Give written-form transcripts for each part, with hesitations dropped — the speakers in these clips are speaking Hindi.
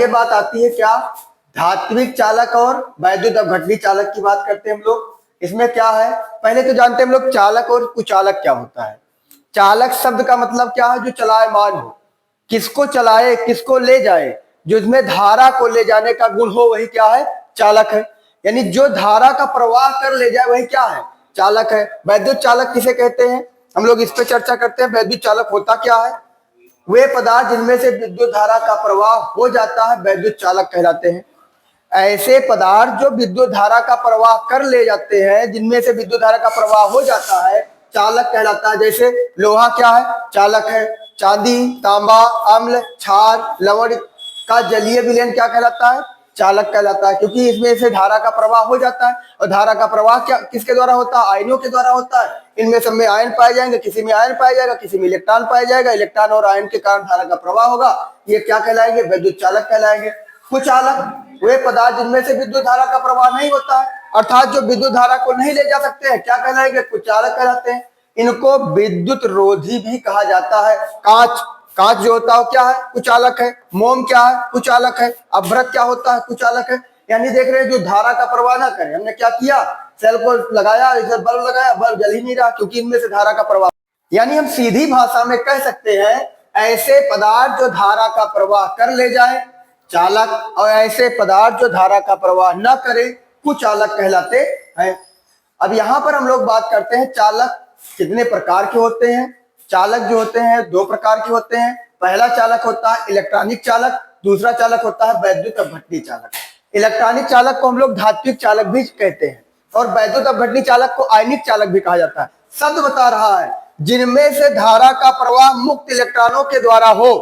आगे बात आती है क्या, धात्विक चालक और वैद्युत अपघटनी चालक की बात करते हैं हम लोग। इसमें क्या है, पहले तो जानते हैं हम लोग चालक और कुचालक क्या होता है। चालक शब्द का मतलब क्या है, जो चलायमान हो, किसको चलाए किसको ले जाए, जो इसमें धारा को ले जाने का गुण हो वही क्या है, चालक है। यानी जो धारा का प्रवाह कर ले जाए वही क्या है, चालक है। वैद्युत चालक किसे कहते हैं, हम लोग इस पे चर्चा करते हैं। वैद्युत चालक होता क्या है, वे पदार्थ जिनमें से विद्युत धारा का प्रवाह हो जाता है वैद्युत चालक कहलाते हैं। ऐसे पदार्थ जो विद्युत धारा का प्रवाह कर ले जाते हैं, जिनमें से विद्युत धारा का प्रवाह हो जाता है, चालक कहलाता है। जैसे लोहा क्या है, चालक है। चांदी, तांबा, अम्ल, क्षार, लवण का जलीय विलयन क्या कहलाता है, चालक कहलाता है, क्योंकि इसमें से धारा का प्रवाह हो जाता है। और धारा का प्रवाह क्या किसके द्वारा होता है, आयनों के द्वारा होता है। इनमें सब में आयन पाए जाएंगे, किसी में आयन पाया जाएगा, किसी में इलेक्ट्रॉन पाया जाएगा। इलेक्ट्रॉन और आयन के कारण धारा का प्रवाह होगा, ये क्या कहलाएंगे, वैद्युत चालक कहलाएंगे। कुचालक वे पदार्थ जिनमें से विद्युत धारा का प्रवाह नहीं होता है, अर्थात जो विद्युत धारा को नहीं ले जा सकते हैं, क्या कहलाएंगे, कुचालक कहलाते हैं। इनको विद्युत रोधी भी कहा जाता है। कांच, कांच जो होता है क्या है, कुचालक है। मोम क्या है, कुचालक है। अभ्रक क्या होता है, कुचालक है। यानी देख रहे हैं, जो धारा का प्रवाह ना करे, हमने क्या किया, सेल को लगाया, इधर बल्ब लगाया, बल्ब जल ही नहीं रहा, क्योंकि इनमें से धारा का प्रवाह। यानी हम सीधी भाषा में कह सकते हैं, ऐसे पदार्थ जो धारा का प्रवाह कर ले जाए, चालक, और ऐसे पदार्थ जो धारा का प्रवाह न करे, कुचालक कहलाते हैं। अब यहां पर हम लोग बात करते हैं, चालक कितने प्रकार के होते हैं। चालक जो होते हैं दो प्रकार के होते हैं। पहला चालक होता है इलेक्ट्रॉनिक चालक, दूसरा चालक होता है वैद्युत अपघटनी चालक। इलेक्ट्रॉनिक चालक को हम लोग धात्विक चालक भी कहते हैं, और वैद्युत अपघटनी चालक को आयनिक चालक भी कहा जाता है। शब्द बता रहा है, जिनमें से धारा का प्रवाह मुक्त इलेक्ट्रॉनों के द्वारा हो,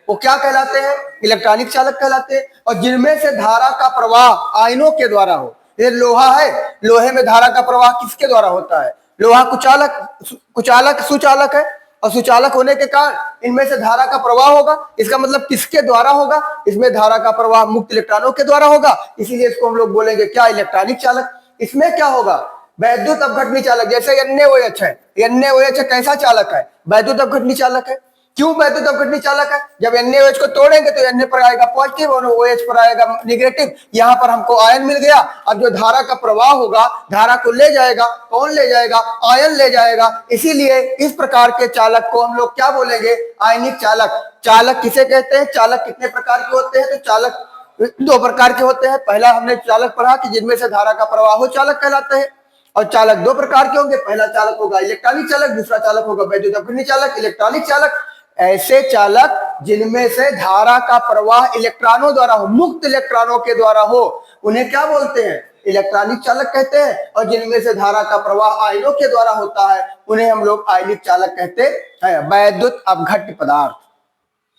वो क्या कहलाते हैं, इलेक्ट्रॉनिक चालक कहलाते हैं। और जिनमें से धारा का प्रवाह आयनों के द्वारा हो, ये लोहा है, लोहे में धारा का प्रवाह किसके द्वारा होता है, लोहा कुचालक, कुचालक सुचालक है। और सुचालक होने के कारण इनमें से धारा का प्रवाह होगा। इसका मतलब किसके द्वारा होगा, इसमें धारा का प्रवाह मुक्त इलेक्ट्रॉनों के द्वारा होगा, इसीलिए इसको हम लोग बोलेंगे क्या, इलेक्ट्रॉनिक चालक। इसमें क्या होगा, वैद्युत अपघटनी चालक, जैसे NaOH है, NaOH कैसा चालक है, वैद्युत अपघटनी चालक है। क्यों वैद्युत अपघटनी चालक है, जब NaOH को तोड़ेंगे तो Na पर आएगा पॉजिटिव और OH पर आएगा निगेटिव। यहाँ पर हमको आयन मिल गया। अब जो धारा का प्रवाह होगा, धारा को ले जाएगा, कौन ले जाएगा, आयन ले जाएगा। इसीलिए इस प्रकार के चालक को हम लोग क्या बोलेंगे, आयनिक चालक। चालक किसे कहते हैं, चालक कितने प्रकार के होते हैं, तो चालक दो प्रकार के होते हैं। पहला हमने चालक पढ़ा कि जिनमें से धारा का प्रवाह हो, चालक कहलाते हैं। और चालक दो प्रकार के होंगे, पहला चालक होगा इलेक्ट्रॉनिक चालक, दूसरा चालक होगा वैद्युत अपघटनी चालक। इलेक्ट्रॉनिक चालक ऐसे चालक जिनमें से धारा का प्रवाह इलेक्ट्रॉनों द्वारा हो, मुक्त इलेक्ट्रॉनों के द्वारा हो, उन्हें क्या बोलते हैं, इलेक्ट्रॉनिक चालक कहते हैं। और जिनमें से धारा का प्रवाह आयनों के द्वारा होता है, उन्हें हम लोग आयनिक चालक कहते हैं। वैद्युत अपघट्य पदार्थ,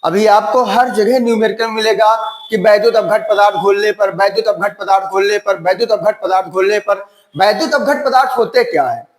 अभी आपको हर जगह न्यूमेरिकल मिलेगा कि वैद्युत अपघट्य पदार्थ घोलने पर, वैद्युत अपघट्य पदार्थ घोलने पर, वैद्युत अपघट्य पदार्थ घोलने पर। वैद्युत अपघट्य पदार्थ होते क्या है,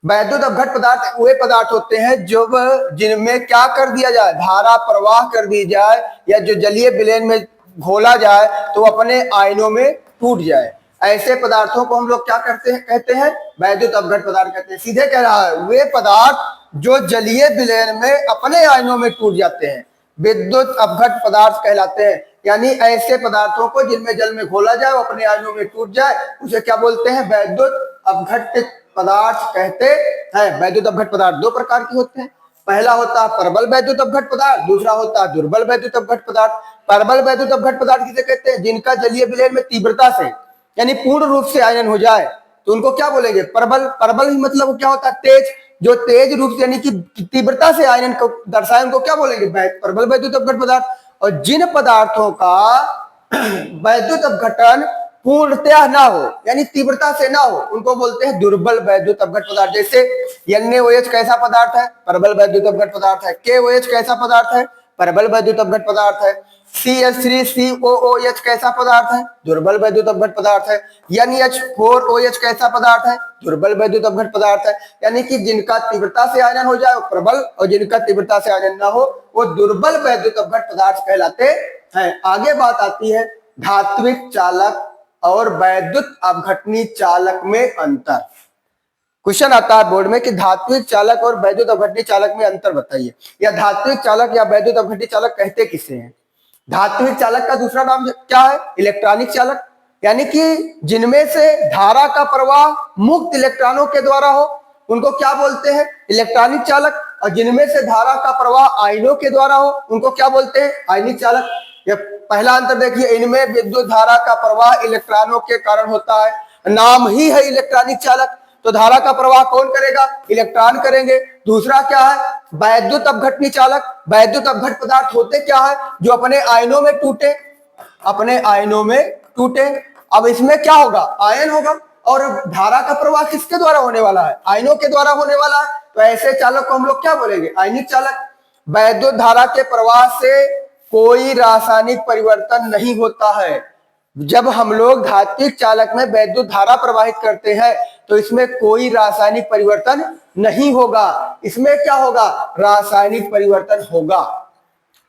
वैद्युत अपघट्य पदार्थ वे पदार्थ होते हैं जो जिनमें क्या कर दिया जाए, धारा प्रवाह कर दी जाए, या जो जलीय विलयन में घोला जाए तो अपने आयनों में टूट जाए। ऐसे पदार्थों को हम लोग क्या करते हैं, कहते हैं वैद्युत अपघट्य पदार्थ कहते हैं। सीधे कह रहा है, वे पदार्थ जो जलीय विलयन में अपने आयनों में टूट जाते हैं, विद्युत अपघट्य पदार्थ कहलाते हैं। यानी ऐसे पदार्थों को जिनमें जल में घोला जाए, वो अपने आयनों में टूट जाए, उसे क्या बोलते हैं, वैद्युत अपघट्य पदार्थ कहते हैं। वैद्युत अपघट्य पदार्थ दो प्रकार के होते हैं। पहला होता है प्रबल वैद्युत अपघट्य पदार्थ, दूसरा होता है दुर्बल वैद्युत अपघट्य पदार्थ। प्रबल वैद्युत अपघट्य पदार्थ किसे कहते हैं, जिनका जलीय विलयन में तीव्रता से यानी पूर्ण रूप से आयन हो जाए, तो उनको क्या बोलेंगे, प्रबल। प्रबल ही मतलब क्या होता है, तेज, जो तेज रूप से यानी कि तीव्रता से आयन को दर्शाए, उनको क्या बोलेंगे, प्रबल वैद्युत अपघट्य पदार्थ। और जिन पदार्थों का वैद्युत अपघटन पूर्णतया ना हो, यानी तीव्रता से ना हो, उनको बोलते हैं दुर्बल वैद्युत अपघट्य पदार्थ। जैसे NaOH कैसा पदार्थ है, प्रबल वैद्युत अपघट्य पदार्थ है। KOH कैसा पदार्थ है, प्रबल वैद्युत अपघट्य पदार्थ है। CH3COOH कैसा पदार्थ है, दुर्बल वैद्युत अपघट्य पदार्थ है। NH4OH कैसा पदार्थ है, दुर्बल वैद्युत अपघट्य पदार्थ है। यानी कि जिनका तीव्रता से आयनन हो जाए वो प्रबल, और जिनका तीव्रता से आयनन ना हो वो दुर्बल वैद्युत अपघट्य पदार्थ कहलाते हैं। आगे बात आती है धात्विक चालक और वैद्युत अपघटनी चालक में अंतर। क्वेश्चन आता है बोर्ड में कि धात्विक चालक और वैद्युत अपघटनी चालक में अंतर बताइए, या धात्विक चालक या वैद्युत अपघटनी चालक कहते किसे हैं। धात्विक चालक का दूसरा नाम क्या है? इलेक्ट्रॉनिक चालक। यानी कि जिनमें से धारा का प्रवाह मुक्त इलेक्ट्रॉनों के द्वारा हो उनको क्या बोलते हैं? इलेक्ट्रॉनिक चालक। और जिनमें से धारा का प्रवाह आयनों के द्वारा हो उनको क्या बोलते हैं? आयनिक चालक। ये पहला अंतर देखिए, इनमें विद्युत धारा का प्रवाह इलेक्ट्रॉनों के कारण होता है, नाम ही है इलेक्ट्रॉनिक चालक, तो धारा का प्रवाह कौन करेगा? इलेक्ट्रॉन करेंगे। दूसरा क्या है? वैद्युत अपघटनी चालक। वैद्युत अपघट पदार्थ होते क्या है? जो अपने आयनों में टूटे, अपने आयनों में टूटे। अब इसमें क्या होगा? आयन होगा। और धारा का प्रवाह किसके द्वारा होने वाला है? आयनों के द्वारा होने वाला है। तो ऐसे चालक को हम लोग क्या बोलेंगे? आयनिक चालक। वैद्युत धारा के प्रवाह से कोई रासायनिक परिवर्तन नहीं होता है। जब हम लोग धात्विक चालक में वैद्युत धारा प्रवाहित करते हैं तो इसमें कोई रासायनिक परिवर्तन नहीं होगा। इसमें क्या होगा? रासायनिक परिवर्तन होगा।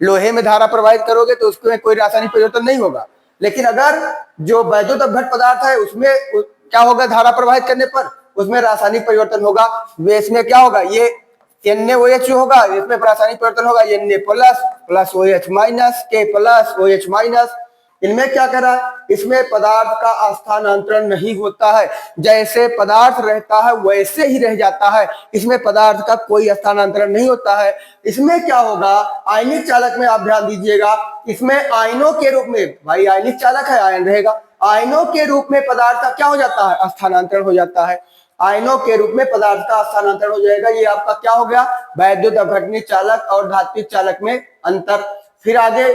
लोहे में धारा प्रवाहित करोगे तो उसमें कोई रासायनिक परिवर्तन नहीं होगा, लेकिन अगर जो वैद्युत अपघट पदार्थ है उसमें क्या होगा? धारा प्रवाहित करने पर उसमें रासायनिक परिवर्तन होगा। वे इसमें क्या होगा? ये NaOH होगा, इसमें रासायनिक परिवर्तन होगा Na plus OH minus, K plus OH minus. इनमें क्या करा? इसमें पदार्थ का स्थानांतरण नहीं होता है, जैसे पदार्थ रहता है वैसे ही रह जाता है। इसमें पदार्थ का कोई स्थानांतरण नहीं होता है। इसमें क्या होगा? आयनिक चालक में आप ध्यान दीजिएगा, इसमें आयनों के रूप में, भाई आयनिक चालक है, आयन रहेगा, आयनों के रूप में पदार्थ का क्या हो जाता है? स्थानांतरण हो जाता है। आयनों के रूप में पदार्थ का स्थानांतरण हो जाएगा। ये आपका क्या हो गया? वैद्युत अपघटनी चालक और धात्विक चालक में अंतर। फिर आगे,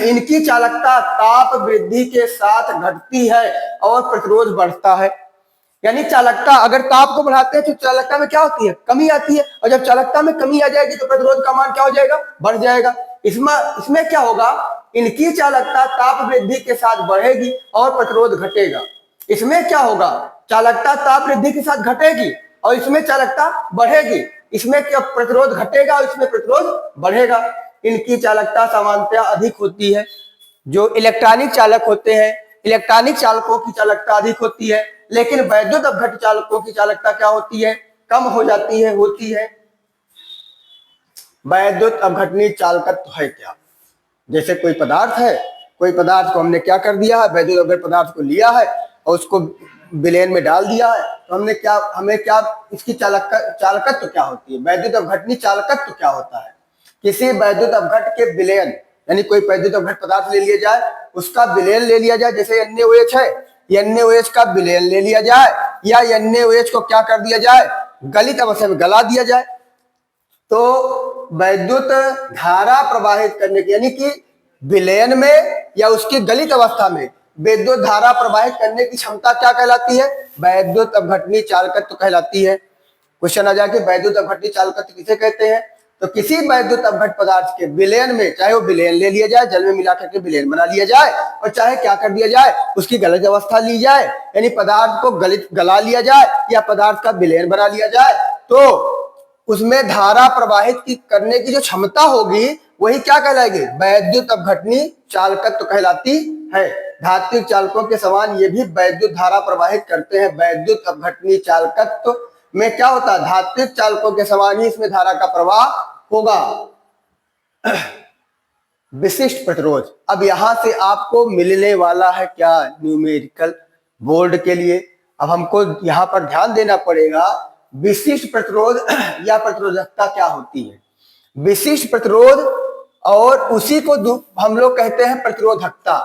इनकी चालकता ताप वृद्धि के साथ घटती है और प्रतिरोध बढ़ता है। यानी चालकता, अगर ताप को बढ़ाते हैं तो चालकता में क्या होती है? कमी आती है, और जब चालकता में कमी आ जाएगी तो प्रतिरोध का मान क्या हो जाएगा? बढ़ जाएगा। इसमें क्या होगा? इनकी चालकता ताप वृद्धि के साथ बढ़ेगी और प्रतिरोध घटेगा। इसमें क्या होगा? चालकता ताप वृद्धि के साथ घटेगी और इसमें चालकता बढ़ेगी। इसमें क्या? प्रतिरोध घटेगा और इसमें प्रतिरोध बढ़ेगा। इनकी चालकता सामान्यतः अधिक होती है। जो इलेक्ट्रॉनिक चालक होते हैं, इलेक्ट्रॉनिक चालकों की चालकता अधिक होती है, लेकिन वैद्युत अपघट चालकों की चालकता क्या होती है? कम हो जाती है, होती है। वैद्युत अपघटनी चालकत्व है क्या? जैसे कोई पदार्थ है, कोई पदार्थ को हमने क्या कर दिया है? वैद्युत अपघट पदार्थ को लिया है और उसको विलयन में डाल दिया है, तो हमें क्या इसकी चालकत्व क्या होती है? वैद्युत अपघटनी चालकत्व क्या होता है? किसी वैद्युत अपघट के विलयन, यानी कोई वैद्युत अपघट पदार्थ ले लिया जाए, उसका विलयन ले लिया जाए, जैसे NaOH है, NaOH का विलयन ले लिया जाए, या NaOH को क्या कर दिया जाए? गलित अवस्था में गला दिया जाए, तो वैद्युत धारा प्रवाहित करने की, यानी कि विलयन में या उसकी गलित अवस्था में वैद्युत धारा प्रवाहित करने की क्षमता क्या कहलाती है? वैद्युत अपघटनी चालकत्व कहलाती है। क्वेश्चन आ जाए कि वैद्युत अपघटनी चालकत्व किसे कहते हैं? तो किसी वैद्युत अपघट पदार्थ के विलयन में, चाहे वो विलयन ले लिया जाए, जल में मिला करके विलयन बना लिया जाए, और चाहे क्या कर दिया जाए? उसकी गलित अवस्था ली जाए, यानी पदार्थ को गला लिया जाए या पदार्थ का विलयन बना लिया जाए, तो उसमें धारा प्रवाहित करने की जो क्षमता होगी वही क्या कहलाएगी? वैद्युत अपघटनी चालकत्व कहलाती है। धात्विक चालकों के समान ये भी वैद्युत धारा प्रवाहित करते हैं। वैद्युत अपघटनी चालकत्व में क्या होता है? धात्विक चालकों के समान ही इसमें धारा का प्रवाह होगा। विशिष्ट प्रतिरोध, अब यहां से आपको मिलने वाला है क्या? न्यूमेरिकल बोर्ड के लिए। अब हमको यहां पर ध्यान देना पड़ेगा, विशिष्ट प्रतिरोध या प्रतिरोधकता क्या होती है? विशिष्ट प्रतिरोध, और उसी को हम लोग कहते हैं प्रतिरोधकता।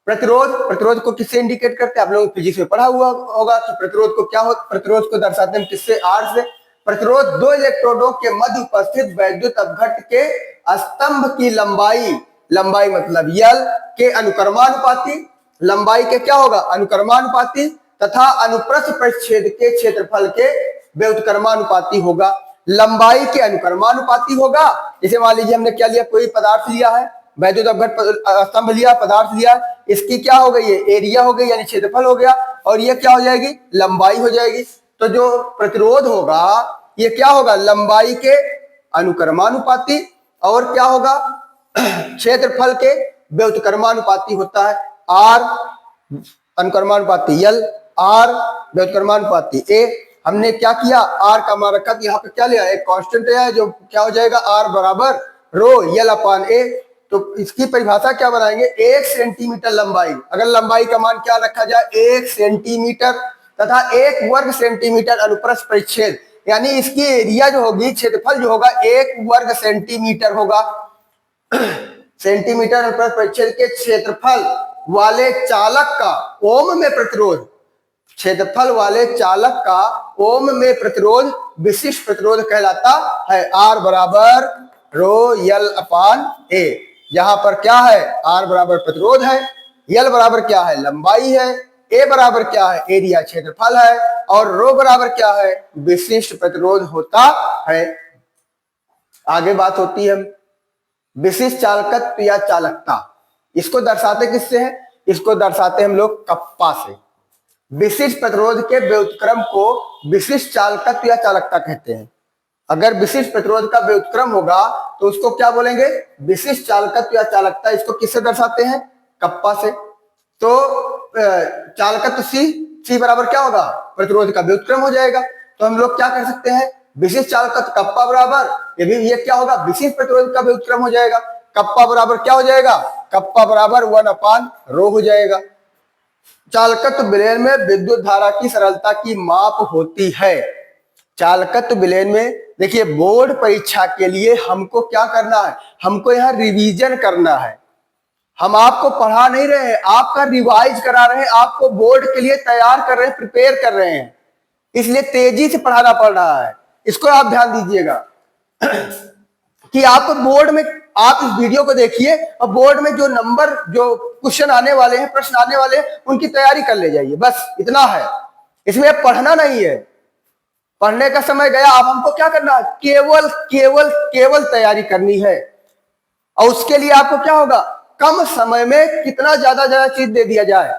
प्रतिरोध को किससे इंडिकेट करते हैं? आप लोगों ने फिजिक्स में पढ़ा हुआ होगा कि प्रतिरोध को क्या हो, प्रतिरोध को दर्शाते हैं किससे? R से। प्रतिरोध दो इलेक्ट्रोडों के मध्य उपस्थित वैद्युत अपघट के स्तंभ की लंबाई मतलब L के अनुक्रमानुपाती, लंबाई के क्या होगा? अनुक्रमानुपाती, तथा अनुप्रस्थ परिच्छेद के क्षेत्रफल के व्युत्क्रमानुपाती होगा। लंबाई के अनुक्रमानुपाती होगा। जैसे मान लीजिए हमने क्या लिया? कोई पदार्थ लिया है, वैद्युत अपघट स्तंभ लिया, पदार्थ लिया, इसकी क्या हो गई? ये एरिया हो गई, यानी क्षेत्रफल हो गया, और ये क्या हो जाएगी? लंबाई हो जाएगी। तो जो प्रतिरोध होगा ये क्या होगा? लंबाई के अनुक्रमानुपाती, और क्या होगा? क्षेत्रफल के व्युत्क्रमानुपाती होता है। R अनुक्रमानुपाती L, R व्युत्क्रमानुपाती A। हमने क्या किया? R का मान रखा, यहाँ पे क्या लिया? एक कांस्टेंट है जो क्या हो जाएगा? R बराबर रो L अपान A। तो इसकी परिभाषा क्या बनाएंगे, 1 सेंटीमीटर लंबाई, अगर लंबाई का मान क्या रखा जाए 1 सेंटीमीटर तथा 1 वर्ग सेंटीमीटर अनुप्रस्थ परिच्छेद, यानी इसकी एरिया जो होगी, क्षेत्रफल जो होगा 1 वर्ग सेंटीमीटर होगा। सेंटीमीटर अनुप्रस्थ परिच्छेद के क्षेत्रफल वाले चालक का ओम में प्रतिरोध, क्षेत्रफल वाले चालक का ओम में प्रतिरोध विशिष्ट प्रतिरोध कहलाता है। R बराबर रो यल अपान ए, यहां पर क्या है, R बराबर प्रतिरोध है, यल बराबर क्या है, लंबाई है, ए बराबर क्या है, एरिया क्षेत्रफल है, और रो बराबर क्या है, विशिष्ट प्रतिरोध होता है। आगे बात होती है विशिष्ट चालकत्व या चालकता, इसको दर्शाते किससे है, इसको दर्शाते हम लोग कप्पा से। विशिष्ट प्रतिरोध के व्युत्क्रम को विशिष्ट चालकत्व या चालकता कहते हैं। अगर विशिष्ट प्रतिरोध का व्युत्क्रम होगा तो उसको क्या बोलेंगे, विशिष्ट चालकत्व या चालकता। इसको किससे दर्शाते हैं, कप्पा से। तो चालकत्व सी बराबर क्या होगा, प्रतिरोध का व्युत्क्रम हो जाएगा। तो हम लोग क्या कर सकते हैं, विशिष्ट चालकत्व कप्पा बराबर ये क्या होगा, विशिष्ट प्रतिरोध का व्युत्क्रम हो जाएगा। कप्पा बराबर क्या हो जाएगा, कप्पा बराबर 1/ρ हो जाएगा। चालकत्व विलयन में विद्युत धारा की सरलता की माप होती है। चालकत्व विलयन में देखिए, बोर्ड परीक्षा के लिए हमको क्या करना है, हमको यहाँ रिवीजन करना है। हम आपको पढ़ा नहीं रहे हैं, आपका रिवाइज करा रहे हैं, आपको बोर्ड के लिए तैयार कर रहे हैं, प्रिपेयर कर रहे हैं, इसलिए तेजी से पढ़ाना पड़ रहा है। इसको आप ध्यान दीजिएगा कि आपको बोर्ड में, आप इस वीडियो को देखिए और बोर्ड में जो नंबर, जो क्वेश्चन आने वाले हैं, प्रश्न आने वाले हैं, उनकी तैयारी कर ले जाइए, बस इतना है। इसमें पढ़ना नहीं है, पढ़ने का समय गया। अब हमको क्या करना है, केवल केवल केवल तैयारी करनी है। और उसके लिए आपको क्या होगा, कम समय में कितना ज्यादा चीज दे दिया जाए।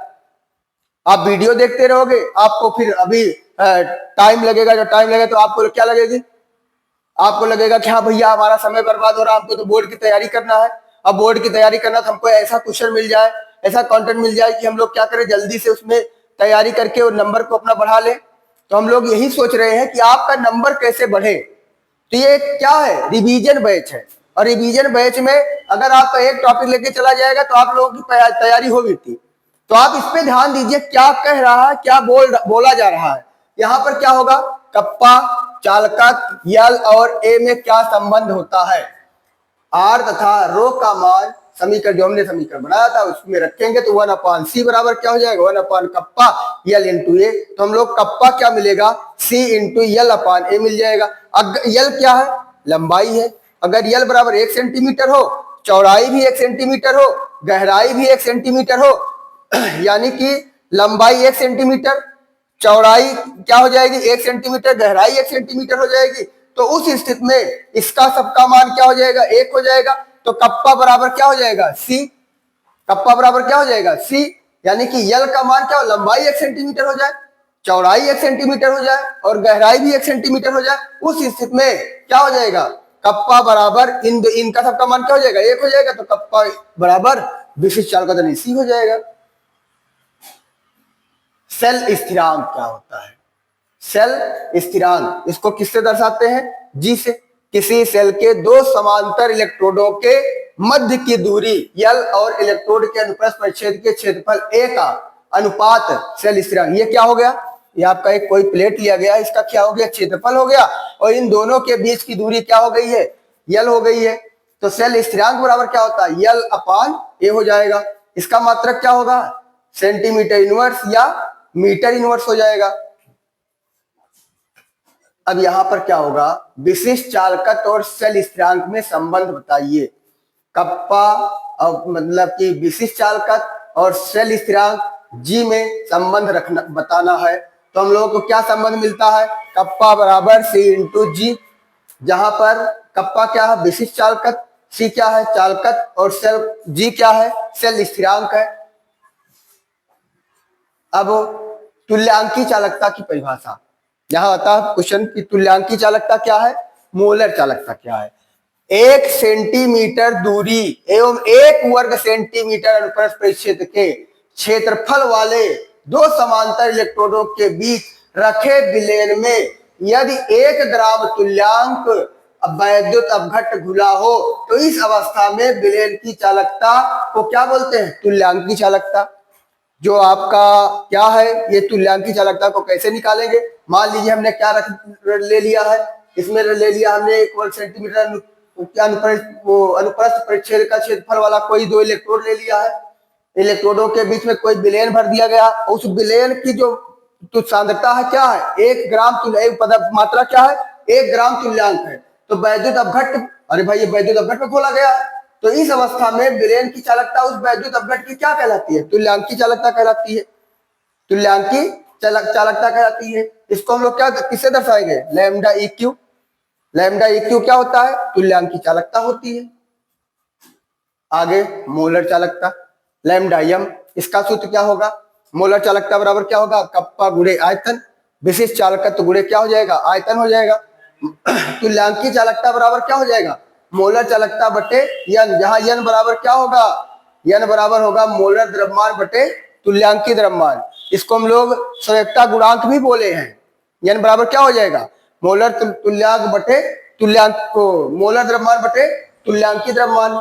आप वीडियो देखते रहोगे, आपको फिर अभी टाइम लगेगा, जो टाइम लगेगा तो आपको क्या लगेगी, आपको लगेगा कि हाँ भैया हमारा समय बर्बाद हो रहा है, हमको तो बोर्ड की तैयारी करना है। अब बोर्ड की तैयारी करना तो हमको ऐसा क्वेश्चन मिल जाए, ऐसा कंटेंट मिल जाए कि हम लोग क्या करें, जल्दी से उसमें तैयारी करके और नंबर को अपना बढ़ा लें। तो हम लोग यही सोच रहे हैं कि आपका नंबर कैसे बढ़े। तो ये क्या है, रिवीजन बैच है। और रिवीजन बैच में अगर आपका एक टॉपिक लेके चला जाएगा तो आप लोगों की तैयारी हो गई थी। तो आप इस पे ध्यान दीजिए, क्या कह रहा है, क्या बोला जा रहा है। यहाँ पर क्या होगा, कप्पा, चालकत्व, यल और ए में क्या संबंध होता है। आर तथा रो का मान समीकरण, जो हमने समीकरण बनाया था उसमें रखेंगे तो 1/c बराबर क्या हो जाएगा, 1 कप्पा यल इंटू ए। तो हम लोग कप्पा क्या मिलेगा, c इंटू यल अपान ए मिल जाएगा। अगर यल क्या है, लंबाई है। अगर यल बराबर 1 सेंटीमीटर हो, चौड़ाई भी 1 सेंटीमीटर हो, गहराई भी 1 सेंटीमीटर हो, यानी कि लंबाई 1 सेंटीमीटर, चौड़ाई क्या हो जाएगी 1 सेंटीमीटर, गहराई 1 सेंटीमीटर हो जाएगी। तो उस स्थिति में इसका सबका मान क्या हो जाएगा, 1 हो जाएगा। तो कप्पा बराबर क्या हो जाएगा, सी। कप्पा बराबर क्या हो जाएगा, सी। यानी कि यल का मान क्या हो, लंबाई 1 सेंटीमीटर हो जाए, चौड़ाई 1 सेंटीमीटर हो जाए और गहराई भी 1 सेंटीमीटर हो जाए। उस स्थिति में क्या हो जाएगा, कप्पा बराबर इनका सबका मान क्या हो जाएगा, 1 हो जाएगा। तो कप्पा बराबर विशिष्ट चालकत्व सी हो जाएगा। सेल स्थिरांक क्या होता है, सेल स्थिरांक इसको किससे दर्शाते हैं, जी से। किसी सेल के दो समांतर इलेक्ट्रोडों के मध्य की दूरी यल और इलेक्ट्रोड के अनुप्रस्थ परिच्छेद के क्षेत्रफल ए का अनुपात सेल स्थिरांक। ये क्या हो गया, ये आपका एक कोई प्लेट लिया गया, इसका क्या हो गया, क्षेत्रफल हो गया, और इन दोनों के बीच की दूरी क्या हो गई है, यल हो गई है। तो सेल स्थिरांक बराबर क्या होता है, यल अपान ए हो जाएगा। इसका मात्रक क्या होगा, सेंटीमीटर इनवर्स या मीटर इनवर्स हो जाएगा। अब यहां पर क्या होगा, विशिष्ट चालकत्व और सेल स्थिरांक में संबंध बताइए। कप्पा मतलब कि विशिष्ट चालकत्व और सेल स्थिरांक जी में संबंध रखना बताना है। तो हम लोगों को क्या संबंध मिलता है, कप्पा बराबर सी इंटू जी, जहां पर कप्पा क्या है, विशिष्ट चालकत्व, सी क्या है, चालकत्व, और सेल जी क्या है, सेल स्थिरांक है। अब तुल्यांकी चालकता की परिभाषा, यहां आता है क्वेश्चन की तुल्यांकी चालकता क्या है, मोलर चालकता क्या है। 1 सेंटीमीटर दूरी एवं 1 वर्ग सेंटीमीटर अनुप्रस्थ परिच्छेद के क्षेत्रफल वाले दो समांतर इलेक्ट्रोडों के बीच रखे विलयन में यदि 1 ग्राम तुल्यांक अब वैद्युत अपघट्ट घुला हो तो इस अवस्था में विलयन की चालकता को क्या बोलते हैं? तुल्यांकी चालकता। जो आपका क्या है, ये तुल्यांकी चालकता को कैसे निकालेंगे? मान लीजिए हमने क्या ले लिया है, इसमें ले लिया हमने 1 वर्ग सेंटीमीटर अनुप्रस्थ परिच्छेद का क्षेत्रफल वाला कोई 2 इलेक्ट्रोड ले लिया है। इलेक्ट्रोडों के बीच में कोई विलयन भर दिया गया। उस विलयन की जो तो सांद्रता है क्या है? 1 ग्राम मात्रा क्या है? 1 ग्राम तुल्यांक है। तो वैद्युत अपघट्ट, अरे भाई ये वैद्युत अपघट्ट में खोला गया है, तो इस अवस्था में विलयन की चालकता उस वैद्युत अपघट्ट की क्या कहलाती है? तुल्यांकी चालकता कहलाती है। तुल्यांकी चालकता कहलाती है। इसको हम लोग क्या किससे दर्शाएंगे? Lambda E Q. Lambda E Q क्या होता है? तुल्यांकी चालकता होती है। आगे मोलर चालकता, लैम्डा एम, इसका सूत्र क्या होगा? मोलर चालकता बराबर क्या होगा? कप्पा गुणे आयतन। विशिष्ट चालकत्व गुणे क्या हो जाएगा? आयतन हो जाएगा। तुल्यांकी चालकता बराबर क्या हो जाएगा? मोलर चालकता बटे यन, जहां यन बराबर क्या होगा? यन बराबर होगा मोलर द्रव्यमान बटे तुल्यांकी द्रव्यमान। इसको हम लोग संयुक्ता गुणांक भी बोले हैं। यन बराबर क्या हो जाएगा? मोलर तुल्यांक बटे तुल्यांक को मोलर द्रव्यमान बटे तुल्यांकी द्रव्यमान।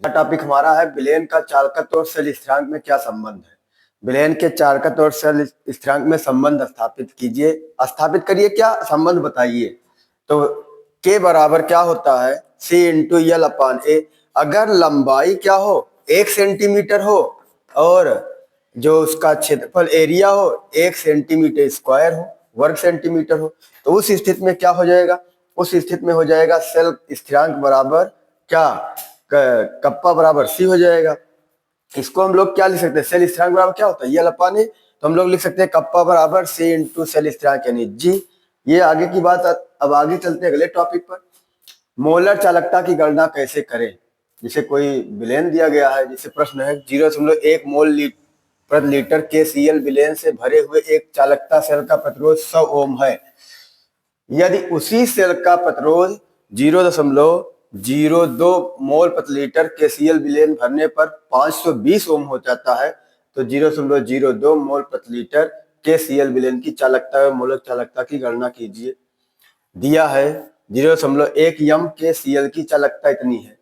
टॉपिक हमारा है विलयन का चालकत्व और सेल स्थिरांक में क्या संबंध है। विलयन के चालकत्व और सेल स्थिरांक में संबंध स्थापित कीजिए। स्थापित करिए, क्या संबंध बताइए। तो के बराबर क्या होता है? C इंटू यल अपान ए। अगर लंबाई क्या हो? 1 सेंटीमीटर हो और जो उसका क्षेत्रफल एरिया हो 1 सेंटीमीटर स्क्वायर हो, वर्ग सेंटीमीटर हो, तो उस स्थिति में क्या हो जाएगा? उस स्थिति में हो जाएगा सेल स्थिरांक बराबर क्या? कप्पा बराबर C हो जाएगा। इसको हम लोग क्या लिख सकते हैं? सेल स्थिरांक बराबर क्या होता है? यल अपान ए। तो हम लोग लिख सकते हैं कप्पा बराबर C इंटू सेल स्थिरांक यानी G। ये आगे की बात। अब आगे चलते हैं अगले टॉपिक पर। मोलर चालकता की गणना कैसे करें? जैसे कोई विलयन दिया गया है, जैसे प्रश्न है 0.1 मोल प्रति लीटर के सीएल विलयन से भरे हुए एक चालकता सेल का प्रतिरोध 100 ओम है। यदि उसी सेल का प्रतिरोध 0.02 मोल प्रति लीटर के सीएल विलयन भरने पर 520 ओम हो जाता है, तो 0.02 मोल प्रति लीटर के सीएल विलयन की चालकता और मोलर चालकता की गणना कीजिए। दिया है 0.1 यम के सीएल की चालकता इतनी है।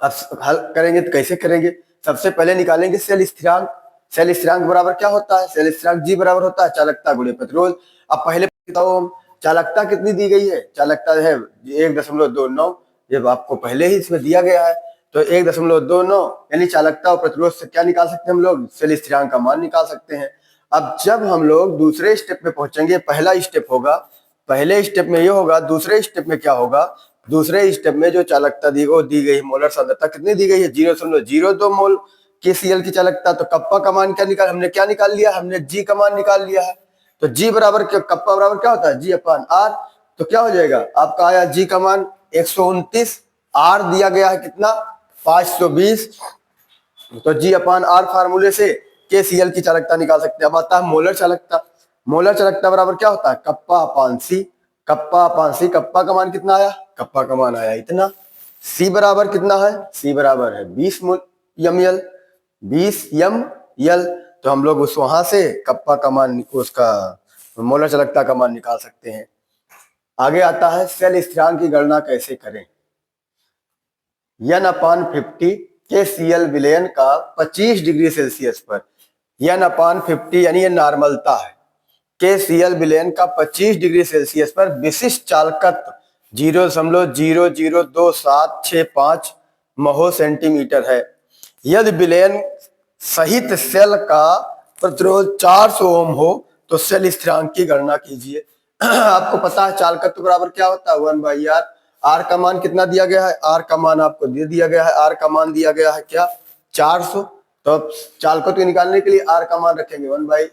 अब हल करेंगे तो कैसे करेंगे? सबसे पहले निकालेंगे सेल स्थिरांक। सेल स्थिरांक बराबर क्या होता है? सेल स्थिरांक जी बराबर होता है चालकता गुणे प्रतिरोध। अब पहले बताओ चालकता कितनी दी गई है? चालकता है 1.29। जब आपको पहले ही इसमें दिया गया है तो 1.29 यानी चालकता और प्रतिरोध से क्या निकाल सकते हैं हम लोग? सेल स्थिरांक का मान निकाल सकते हैं। अब जब हम लोग दूसरे स्टेप में पहुंचेंगे, पहला स्टेप होगा, पहले स्टेप में ये होगा, दूसरे स्टेप में क्या होगा? दूसरे स्टेप में जो चालकता दी गई, मोलर सांद्रता कितनी दी गई है? 0.02 मोल के सीएल की चालकता। तो कप्पा का मान हमने क्या निकाल लिया? हमने जी का मान निकाल लिया है। तो जी बराबर कप्पा बराबर क्या होता है? जी अपान आर। तो क्या हो जाएगा? आपका आया जी का मान 129, आर दिया गया है कितना? 520। तो जी अपान आर फार्मूले से के सीएल की चालकता निकाल सकते हैं। अब आता है मोलर चालकता। मोलर चालकता बराबर क्या होता है? कप्पा अपान सी। कप्पा अपान सी। कप्पा का मान कितना आया? कप्पा का मान आया इतना। सी बराबर कितना है? सी बराबर है 20 यम यल, 20 यम यल। तो हम लोग उस वहां से कप्पा का मान, उसका मोलर चालकता का मान निकाल सकते हैं। आगे आता है सेल स्थिरांक की गणना कैसे करें। N/50 के सीएल विलयन का 25 डिग्री सेल्सियस पर, N/50 यानी ये नॉर्मलता है, के सीएल विलयन का 25 डिग्री सेल्सियस पर विशिष्ट चालकत्व 0.002765 महो सेंटीमीटर है। यदि विलयन सहित सेल का प्रतिरोध 400 ओम हो तो सेल स्थिरांक की गणना कीजिए। आपको पता है चालकत्व बराबर क्या होता है? 1/r। आर का मान कितना दिया गया है? आर का मान आपको दे दिया गया है। आर का मान दिया गया है क्या? 400। तो चालकत्व निकालने के लिए आर का मान रखेंगे 1/,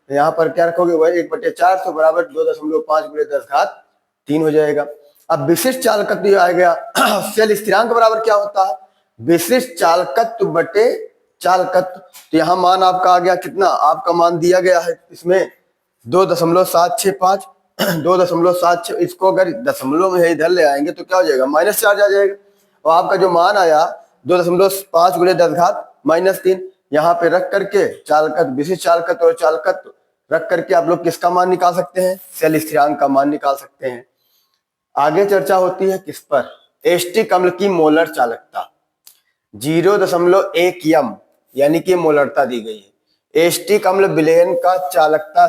यहाँ पर क्या रखोगे? वह 1/400 बराबर 2.5 × 10⁻³ हो जाएगा। अब विशिष्ट चालकत्व आ गया। सेल स्थिरांक बराबर क्या होता है? विशिष्ट चालकत्व बटे चालकत्व। तो यहाँ मान आपका आ गया कितना? आपका मान दिया गया है इसमें 2.765। 2.76। इसको अगर दशमलव में इधर ले आएंगे तो क्या हो जाएगा? -4 आ जाएगा। और आपका जो मान आया 2.5 × 10⁻³ यहाँ पे रख करके चालकत्व, विशिष्ट चालकत्व और चालकत्व रख करके आप लोग किसका मान निकाल सकते हैं? सेल स्थिरांक का मान निकाल सकते हैं। आगे चर्चा होती है किस पर? एस्टिक अम्ल की मोलर चालकता 0.1 यम यानी कि मोलरता दी गई है। एस्टिक अम्ल विलयन का चालकता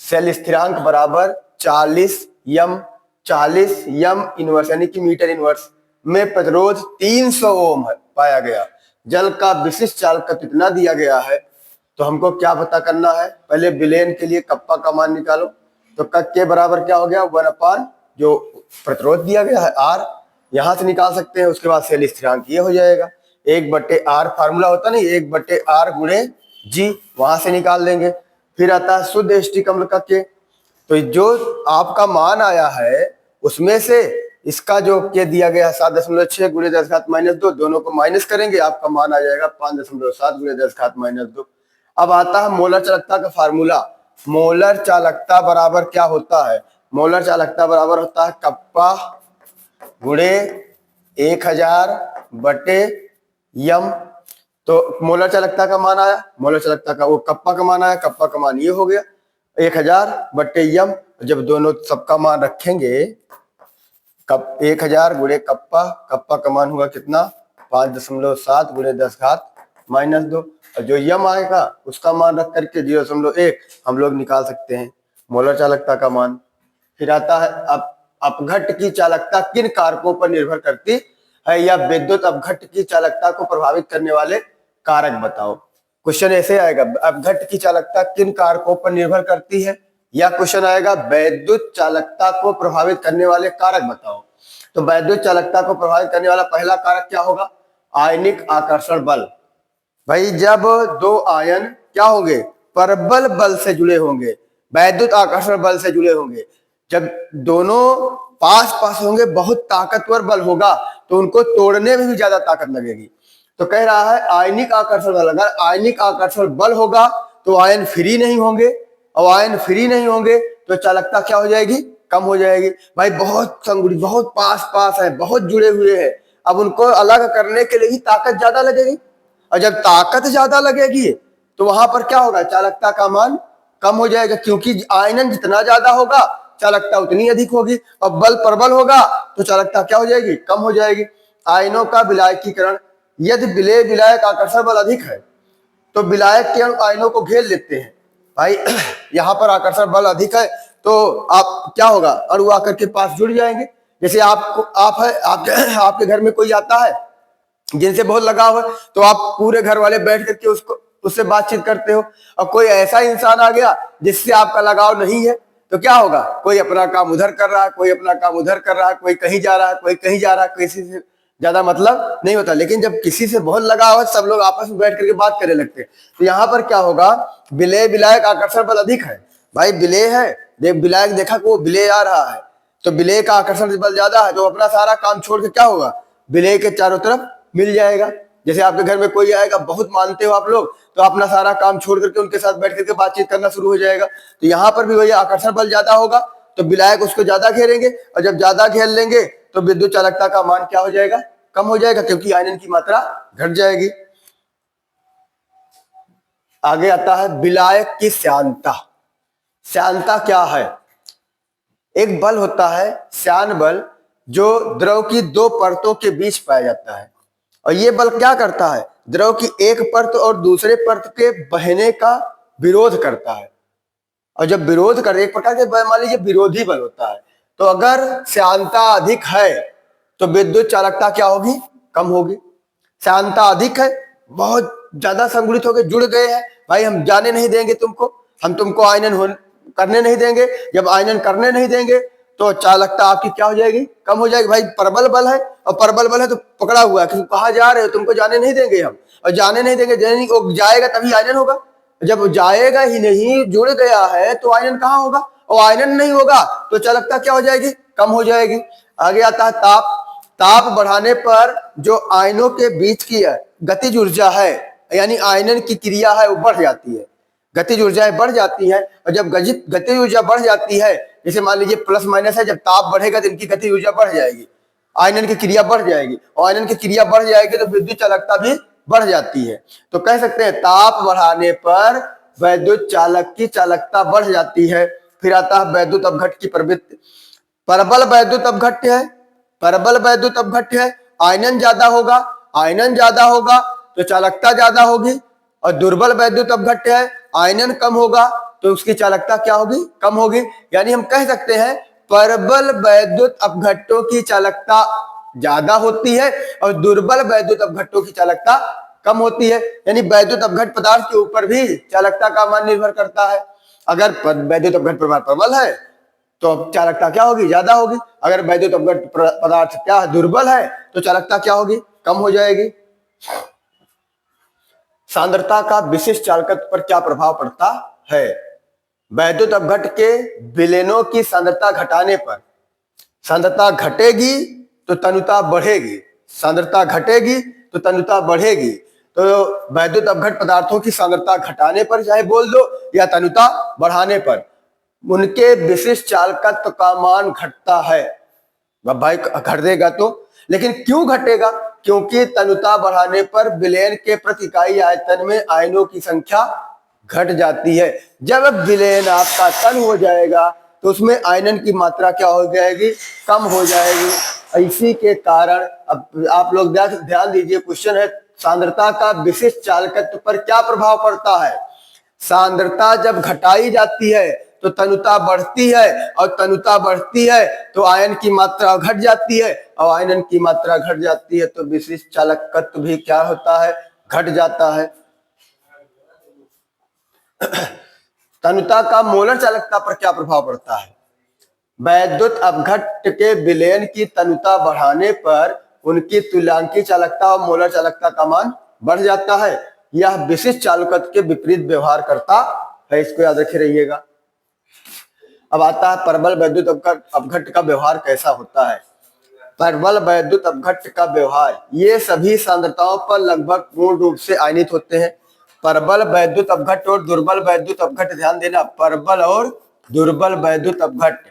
सेल स्थिरांक बराबर 40 यम इनवर्स यानी कि मीटर इनवर्स में प्रतिरोध 300 ओम पाया गया। जल का विशिष्ट चालकता कितना दिया गया है? तो हमको क्या पता करना है? पहले विलयन के लिए कप्पा का मान निकालो। तो क के बराबर क्या हो गया? 1/, जो प्रतिरोध दिया गया है आर, यहां से निकाल सकते हैं। उसके बाद सेल स्थिरांक ये हो जाएगा 1/r, फार्मूला होता नहीं 1/r गुणे जी, वहां से निकाल लेंगे। फिर आता है शुद्ध एस्टिक अम्ल का के। तो जो आपका मान आया है उसमें से इसका जो के दिया गया है 7.6 गुणे 10⁻², दोनों को माइनस करेंगे, आपका मान आ जाएगा 5.7 गुणे 10⁻²। अब आता है मोलर चालकता का फार्मूला। मोलर चालकता बराबर क्या होता है? मोलर चालकता बराबर होता है कप्पा गुणे 1000/यम। तो मोलर चालकता का मान आया, मोलर चालकता का वो कप्पा का मान आया, कप्पा का मान ये हो गया 1000/यम। जब दोनों सबका मान रखेंगे, कप 1000 गुणे कप्पा, कप्पा का मान हुआ कितना? 5.7 गुणे 10⁻²। और जो यम आएगा उसका मान रख करके 0.1 हम लोग निकाल सकते हैं मोलर चालकता का मान। फिर आता है अब अपघट्ट की चालकता किन कारकों पर निर्भर करती है, या विद्युत अपघट्ट की चालकता को प्रभावित करने वाले कारक बताओ। क्वेश्चन ऐसे आएगा, अपघट्ट की चालकता किन कारकों पर निर्भर करती है, या क्वेश्चन आएगा विद्युत चालकता को प्रभावित करने वाले कारक बताओ। तो विद्युत चालकता को प्रभावित करने वाला पहला कारक क्या होगा? आयनिक आकर्षण बल। भाई जब दो आयन क्या होंगे? परबल बल से जुड़े होंगे, वैद्युत आकर्षण बल से जुड़े होंगे। जब दोनों पास पास होंगे, बहुत ताकतवर बल होगा, तो उनको तोड़ने में भी ज्यादा ताकत लगेगी। तो कह रहा है आयनिक आकर्षण बल, अगर आयनिक आकर्षण बल होगा तो आयन फ्री नहीं होंगे, और आयन फ्री नहीं होंगे तो चालकता क्या हो जाएगी? कम हो जाएगी। भाई बहुत संगुड़ी, बहुत पास पास है, बहुत जुड़े हुए हैं, अब उनको अलग करने के लिए ही ताकत ज्यादा लगेगी, और जब ताकत ज्यादा लगेगी तो वहां पर क्या होगा? चालकता का मान कम हो जाएगा, क्योंकि आयनन जितना ज्यादा होगा चालकता उतनी अधिक होगी, और बल प्रबल होगा तो चालकता क्या हो जाएगी? कम हो जाएगी। आयनों का विलायकीकरण, यदि विलेय विलायक आकर्षण बल अधिक है तो विलायक के आयनों को घेर लेते हैं। भाई यहाँ पर आकर्षण बल अधिक है तो आप क्या होगा? अणु आकर के पास जुड़ जाएंगे। जैसे आपके घर में कोई आता है जिनसे बहुत लगाव है, तो आप पूरे घर वाले बैठ करके उससे बातचीत करते हो। और कोई ऐसा इंसान आ गया जिससे आपका लगाव नहीं है, तो क्या होगा? कोई अपना काम उधर कर रहा है, कोई अपना काम उधर कर रहा है, कोई कहीं जा रहा है, कोई कहीं जा रहा है, किसी से ज्यादा मतलब नहीं होता। लेकिन जब किसी से बहुत लगाव है, सब लोग आपस में बैठ करके बात करने लगते हैं। तो यहाँ पर क्या होगा? विलेय विलायक आकर्षण बल अधिक है। भाई विलेय है, विलायक देखा कि वो विलेय आ रहा है, तो विलेय का आकर्षण बल ज्यादा है, तो अपना सारा काम छोड़ के क्या होगा? विलेय के चारों तरफ मिल जाएगा। जैसे आपके घर में कोई आएगा, बहुत मानते हो आप लोग, तो अपना सारा काम छोड़ करके उनके साथ बैठ करके बातचीत करना शुरू हो जाएगा। तो यहाँ पर भी वही आकर्षण बल ज्यादा होगा, तो विलायक उसको ज्यादा घेरेंगे, और जब ज्यादा घेर लेंगे तो विद्युत चालकता का मान क्या हो जाएगा? कम हो जाएगा, क्योंकि आयनन की मात्रा घट जाएगी। आगे आता है विलायक की श्यानता। श्यानता क्या है? एक बल होता है श्यान बल, जो द्रव की दो परतों के बीच पाया जाता है, और ये बल क्या करता है? द्रव की एक परत और दूसरे परत के बहने का विरोध करता है। और जब विरोध कर, एक प्रकार के मान लीजिए विरोधी बल होता है। तो अगर श्यानता अधिक है तो विद्युत चालकता क्या होगी? कम होगी। श्यानता अधिक है, बहुत ज्यादा संगुलित हो गए, जुड़ गए हैं, भाई हम जाने नहीं देंगे तुमको, हम तुमको आयनन करने नहीं देंगे। जब आयनन करने नहीं देंगे तो चालकता आपकी क्या हो जाएगी? कम हो जाएगी। भाई प्रबल बल है, और प्रबल बल है तो पकड़ा हुआ है कि कहाँ जा रहे हो, तुमको जाने नहीं देंगे हम, और जाने नहीं देंगे, वो जाएगा तभी आयनन होगा। जब जाएगा ही नहीं, जुड़ गया है, तो आयनन कहाँ होगा? और आयनन नहीं होगा तो चालकता क्या हो जाएगी? कम हो जाएगी। आगे आता है ताप। ताप बढ़ाने पर जो आयनों के बीच की गतिज ऊर्जा है, यानी आयनन की क्रिया है, वो बढ़ जाती है। गतिज ऊर्जाएं बढ़ जाती है, और जब गतिज ऊर्जा बढ़ जाती है, जैसे मान लीजिए प्लस माइनस है, जब ताप बढ़ेगा तो इनकी गतिज ऊर्जा बढ़ जाएगी, आयनन की क्रिया बढ़ जाएगी, और आयनन की क्रिया बढ़ जाएगी तो विद्युत चालकता भी बढ़ जाती है। तो कह सकते हैं ताप बढ़ाने पर वैद्युत चालक की चालकता बढ़ जाती है। फिर आता है वैद्युत अपघट्ट की प्रवृत्ति परबल वैद्युत अपघट्य है, परबल वैद्युत अपघट्य है, आयनन ज्यादा होगा, आयनन ज्यादा होगा तो चालकता ज्यादा होगी, और दुर्बल वैद्युत अपघट्य है, आयनन कम होगा तो उसकी चालकता क्या होगी, कम होगी। यानी हम कह सकते हैं परबल वैद्युत अपघट्यों की चालकता ज्यादा होती है और दुर्बल वैद्युत अपघट्यों की चालकता कम होती है। यानी वैद्युत अपघट्य पदार्थ के ऊपर भी चालकता का मान निर्भर करता है। अगर वैद्युत अपघट्य प्रभार प्रबल है तो चालकता क्या होगी, ज्यादा होगी। अगर वैद्युत अपघट्य पदार्थ क्या दुर्बल है तो चालकता क्या होगी, कम हो जाएगी। सांद्रता का विशिष्ट चालकत्व पर क्या प्रभाव पड़ता है? वैद्युत अपघट्य के विलेनों की सांद्रता घटाने पर सांद्रता घटेगी तो तनुता बढ़ेगी, सांद्रता घटेगी तो तनुता बढ़ेगी। तो वैद्युत अपघट्य पदार्थों की सांद्रता घटाने पर चाहे बोल दो या तनुता बढ़ाने पर उनके विशिष्ट चालकत्व का मान घटता है। भाई घट देगा तो, लेकिन क्यों घटेगा? क्योंकि तनुता बढ़ाने पर विलयन के प्रति इकाई आयतन में आयनों की संख्या घट जाती है। जब विलयन आपका तन हो जाएगा तो उसमें आयनन की मात्रा क्या हो जाएगी, कम हो जाएगी। इसी के कारण अब आप लोग ध्यान दीजिए, क्वेश्चन है सांद्रता का विशिष्ट चालकत्व पर क्या प्रभाव पड़ता है। सांद्रता जब घटाई जाती है तो तनुता बढ़ती है, और तनुता बढ़ती है तो आयन की मात्रा घट जाती है, और आयनन की मात्रा घट जाती है तो विशिष्ट चालकत्व भी क्या होता है, घट जाता है। तनुता का मोलर चालकता पर क्या प्रभाव पड़ता है? वैद्युत अपघट्य के विलयन की तनुता बढ़ाने पर उनकी तुल्यांकीय चालकता और मोलर चालकता का मान बढ़ जाता है। यह विशिष्ट चालकत्व के विपरीत व्यवहार करता है, इसको याद रखे रहिएगा। अब आता है परबल वैद्युत अपघट्य का व्यवहार कैसा होता है। परबल वैद्युत अपघट्य का व्यवहार, ये सभी सांद्रताओं पर लगभग पूर्ण रूप से आयनित होते हैं। परबल वैद्युत अपघट्य और दुर्बल वैद्युत अपघट्य, ध्यान देना, परबल और दुर्बल वैद्युत अपघट्य।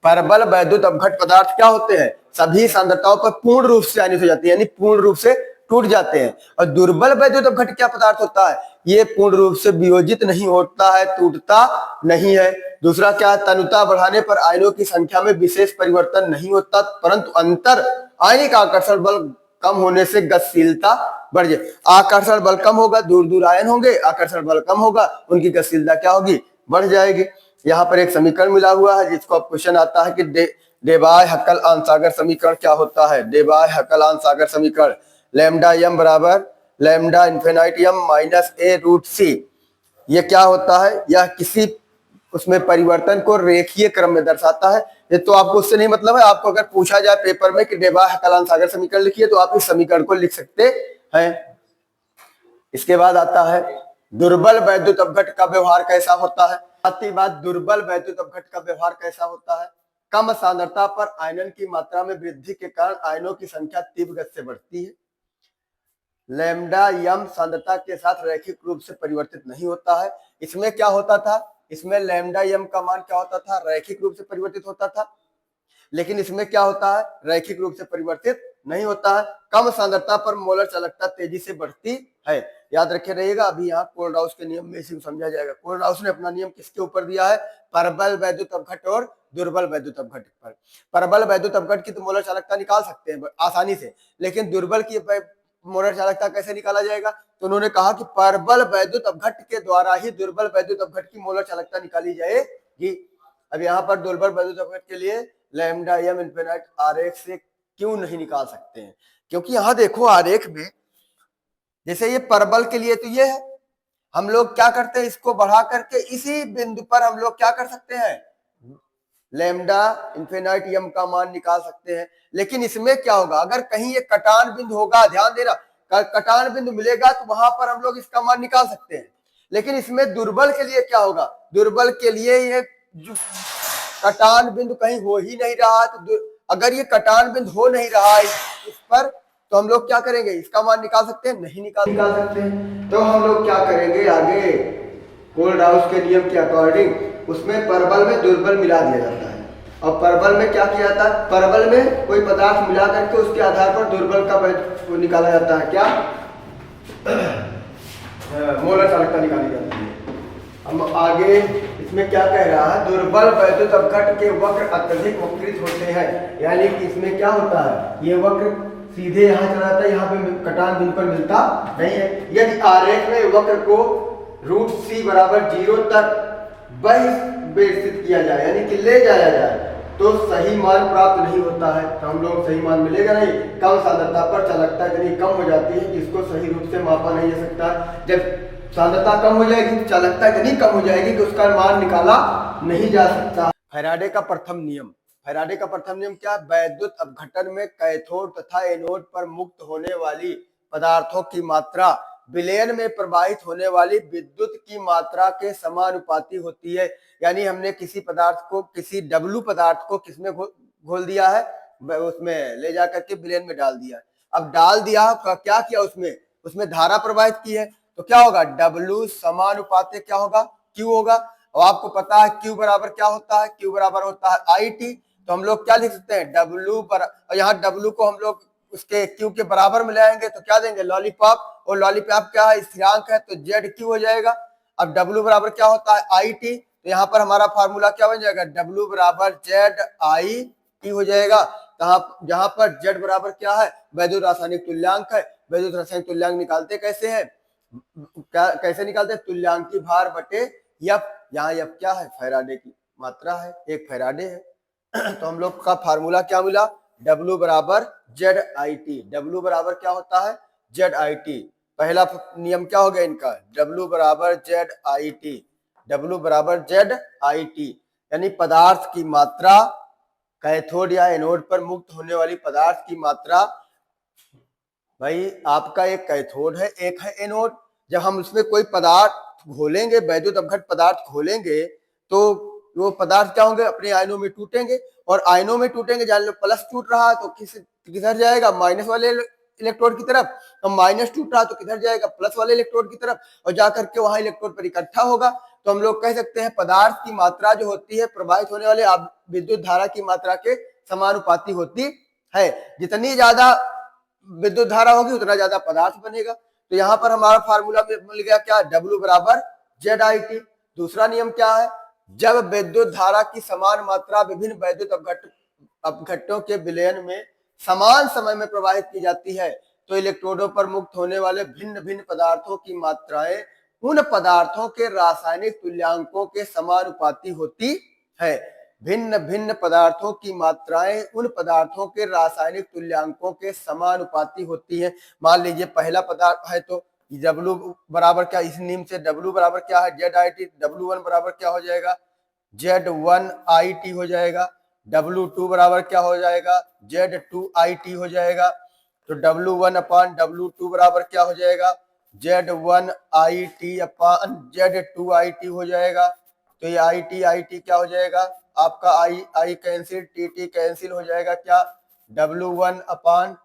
परबल वैद्युत अपघट्य पदार्थ क्या होते हैं, सभी सांद्रताओं पर पूर्ण रूप से आयनित हो जाती है, यानी पूर्ण रूप से टूट जाते हैं। और दुर्बल वैद्युत अपघट्य क्या पदार्थ होता है, ये पूर्ण रूप से वियोजित नहीं होता है, टूटता नहीं है। दूसरा क्या है, तनुता बढ़ाने पर आयनों की संख्या में विशेष परिवर्तन नहीं होता, परंतु अंतर आयनिक आकर्षण बल कम होने से गतिशीलता बढ़ जाए। आकर्षण बल कम होगा, दूर दूर आयन होंगे, आकर्षण बल कम होगा, उनकी गतिशीलता क्या होगी, बढ़ जाएगी। यहाँ पर एक समीकरण मिला हुआ है जिसको अब क्वेश्चन आता है कि डेबाय हकल आंसागर समीकरण क्या होता है। डेबाय हकल आंसागर समीकरण, लैम्डा एम बराबर लैम्डा इन्फिनिटी एम माइनस ए रूट सी। ये क्या होता है, यह किसी उसमें परिवर्तन को रेखीय क्रम में दर्शाता है। ये तो आपको उससे नहीं मतलब है, आपको अगर पूछा जाए पेपर में कि डेबाय हकल आंसागर समीकरण लिखिए तो आप इस समीकरण को लिख सकते हैं। इसके बाद आता है दुर्बल वैद्युत अपघट्य का व्यवहार कैसा होता है। आती बात, दुर्बल वैद्युत अपघट्य का व्यवहार कैसा होता है। कम सांद्रता पर आयनन की मात्रा में वृद्धि के कारण आयनों की संख्या तीव्र गति से बढ़ती है। लैम्डा यम सांद्रता के साथ रैखिक रूप से परिवर्तित नहीं होता है। इसमें क्या होता था, इसमें लैम्डा यम का मान क्या होता था, रैखिक रूप से परिवर्तित होता था, लेकिन इसमें क्या होता है, रैखिक रूप से परिवर्तित नहीं होता है। कम सांद्रता पर मोलर चालकता तेजी से बढ़ती है। याद रखे रहिएगा, अभी यहाँ कोल्ड-हाउस के नियम में इसी को समझा जाएगा। कोल्ड-हाउस ने अपना नियम किसके ऊपर दिया है, परबल वैद्युत अपघट्य और दुर्बल वैद्युत अपघट्य पर। परबल वैद्युत अपघट्य की तो मोलर चालकता निकाल सकते हैं आसानी से, लेकिन दुर्बल की मोलर चालकता कैसे निकाला जाएगा, तो उन्होंने कहा कि परबल वैद्युत अपघट्य के द्वारा ही दुर्बल वैद्युत अपघट्य की मोलर चालकता निकाली जाएगी। अब यहाँ पर दुर्बल वैद्युत अपघट्य के लिए लैम्डा एम इन्फिनिट आरेख से क्यों नहीं निकाल सकते हैं, क्योंकि यहाँ देखो आरेख में जैसे ये परबल के लिए तो ये है, हम लोग क्या करते हैं, इसको बढ़ा करके इसी बिंदु पर हम लोग क्या कर सकते हैं, लैम्डा इन्फिनिट एम का मान निकाल सकते हैं। लेकिन इसमें क्या होगा, अगर कहीं ये कटान बिंदु होगा, ध्यान देना, कटान बिंदु मिलेगा तो वहां पर हम लोग इसका मान निकाल सकते हैं। लेकिन इसमें दुर्बल के लिए क्या होगा, दुर्बल के लिए ये कटान बिंदु कहीं हो ही नहीं रहा, तो अगर ये कटान बिंदु हो नहीं रहा है इस पर, तो हम लोग क्या करेंगे, इसका मान निकाल सकते हैं, नहीं निकाल सकते हैं। तो हम लोग क्या करेंगे आगे, कोल्ड-हाउस के नियम के अकॉर्डिंग उसमें परबल में दुर्बल मिला दिया जाता है। और परबल में क्या किया जाता है, परबल में कोई पदार्थ मिला करके उसके आधार पर दुर्बल का वो निकाला जाता है, क्या मोलर चालकता निकाली जाती है। हम आगे इसमें क्या कह रहा है, दुर्बल वैद्युत अपघट के वक्र अत्यधिक वक्रित होते हैं, यानी कि इसमें क्या होता है, ये वक्र सीधे यहाँ चला जाता है, यहाँ पे कटान बिंदु पर मिलता नहीं है। यदि आरेख में वक्र को रूट सी बराबर 0 तक बहिर्वेशित किया जाए, यानी कि ले जाया जाए, तो सही मान प्राप्त नहीं होता है। तो हम लोग सही मान मिलेगा नहीं, कम सांद्रता पर चालकता इतनी कम हो जाती है कि इसको सही रूप से मापा नहीं जा सकता। जब सांद्रता कम हो जाएगी, चालकता इतनी कम हो जाएगी कि उसका मान निकाला नहीं जा सकता। फैराडे का प्रथम नियम, फैराडे का प्रथम नियम क्या है, वैद्युत अपघटन में कैथोड तथा एनोड पर मुक्त होने वाली पदार्थों की मात्रा विलयन में प्रवाहित होने वाली विद्युत की मात्रा के समानुपाती होती है। यानी हमने किसी पदार्थ को, किसी डब्लू पदार्थ को किसमें घोल दिया है, उसमें ले जाकर के विलयन में डाल दिया। अब डाल दिया, क्या किया, उसमें धारा प्रवाहित की है, तो क्या होगा, डब्लू समानुपाती क्या होगा, क्यू होगा। और आपको पता है क्यू बराबर क्या होता है, क्यू बराबर होता है आई टी। तो हम लोग क्या लिख सकते हैं, डब्लू पर, और यहाँ डब्लू को हम लोग उसके क्यू के बराबर मिलाएंगे तो क्या देंगे, लॉलीपॉप, और लॉलीपॉप क्या है, स्थिरांक है, तो जेड क्यू हो जाएगा। अब डब्लू बराबर क्या होता है, आई टी, तो यहाँ पर हमारा फार्मूला क्या बन जाएगा, डब्लू बराबर जेड आई टी हो जाएगा। जहां पर जेड बराबर क्या है, वैद्युत रासायनिक तुल्यांक है। वैद्युत रासायनिक तुल्यांक निकालते कैसे हैं, कैसे निकालते हैं, तुल्यांकी भार बटे यफ। यहाँ यफ क्या है, फैराडे की मात्रा है, एक फैराडे है। तो हम लोग का फार्मूला क्या मिला, W बराबर जेड आई टी। डब्ल्यू बराबर क्या होता है, जेड आई टी। पहला नियम क्या हो गया इनका, W बराबर जेड आई टी, W बराबर जेड आई टी, यानी पदार्थ की मात्रा, कैथोड या एनोड पर मुक्त होने वाली पदार्थ की मात्रा। भाई आपका एक कैथोड है, एक है एनोड। जब हम उसमें कोई पदार्थ घोलेंगे, वैद्युत अपघट पदार्थ घोलेंगे, तो वो पदार्थ क्या होंगे, अपने आयनों में टूटेंगे, और आयनों में टूटेंगे, जान लो प्लस टूट रहा है तो किधर जाएगा, माइनस वाले इलेक्ट्रोड की तरफ। तो माइनस टूट रहा है तो किधर जाएगा, प्लस वाले इलेक्ट्रोड की तरफ, और जाकर के वहां इलेक्ट्रोड पर इकट्ठा होगा। तो हम लोग कह सकते हैं पदार्थ की मात्रा जो होती है प्रवाहित होने वाले विद्युत धारा की मात्रा के समानुपाती होती है। जितनी ज्यादा विद्युत धारा होगी उतना ज्यादा पदार्थ बनेगा। तो यहाँ पर हमारा फार्मूला मिल गया क्या, W बराबर जेड आई टी। दूसरा नियम क्या है, जब विद्युत धारा की समान मात्रा विभिन्न वैद्युत अपघट्टों के विलयन में समान समय में प्रवाहित की जाती है, तो इलेक्ट्रोडों पर मुक्त होने वाले भिन्न भिन्न पदार्थों की मात्राएं उन पदार्थों के रासायनिक तुल्यांकों के समानुपाती होती है। भिन्न भिन्न पदार्थों की मात्राएं उन पदार्थों के रासायनिक तुल्यांकों के समानुपाती होती है। मान लीजिए पहला पदार्थ है तो W बराबर क्या, इस नियम से W बराबर क्या है, जेड आई टी। W1 बराबर क्या हो जाएगा, Z1 आई टी हो जाएगा। W2 बराबर क्या हो जाएगा, Z2 आई टी हो जाएगा। तो W1 अपान W2 बराबर क्या हो जाएगा, Z1 I T upon Z2 I T हो जाएगा। तो ये आई टी क्या हो जाएगा, आपका आई कैंसिल, टी कैंसिल हो जाएगा, क्या W1 अपान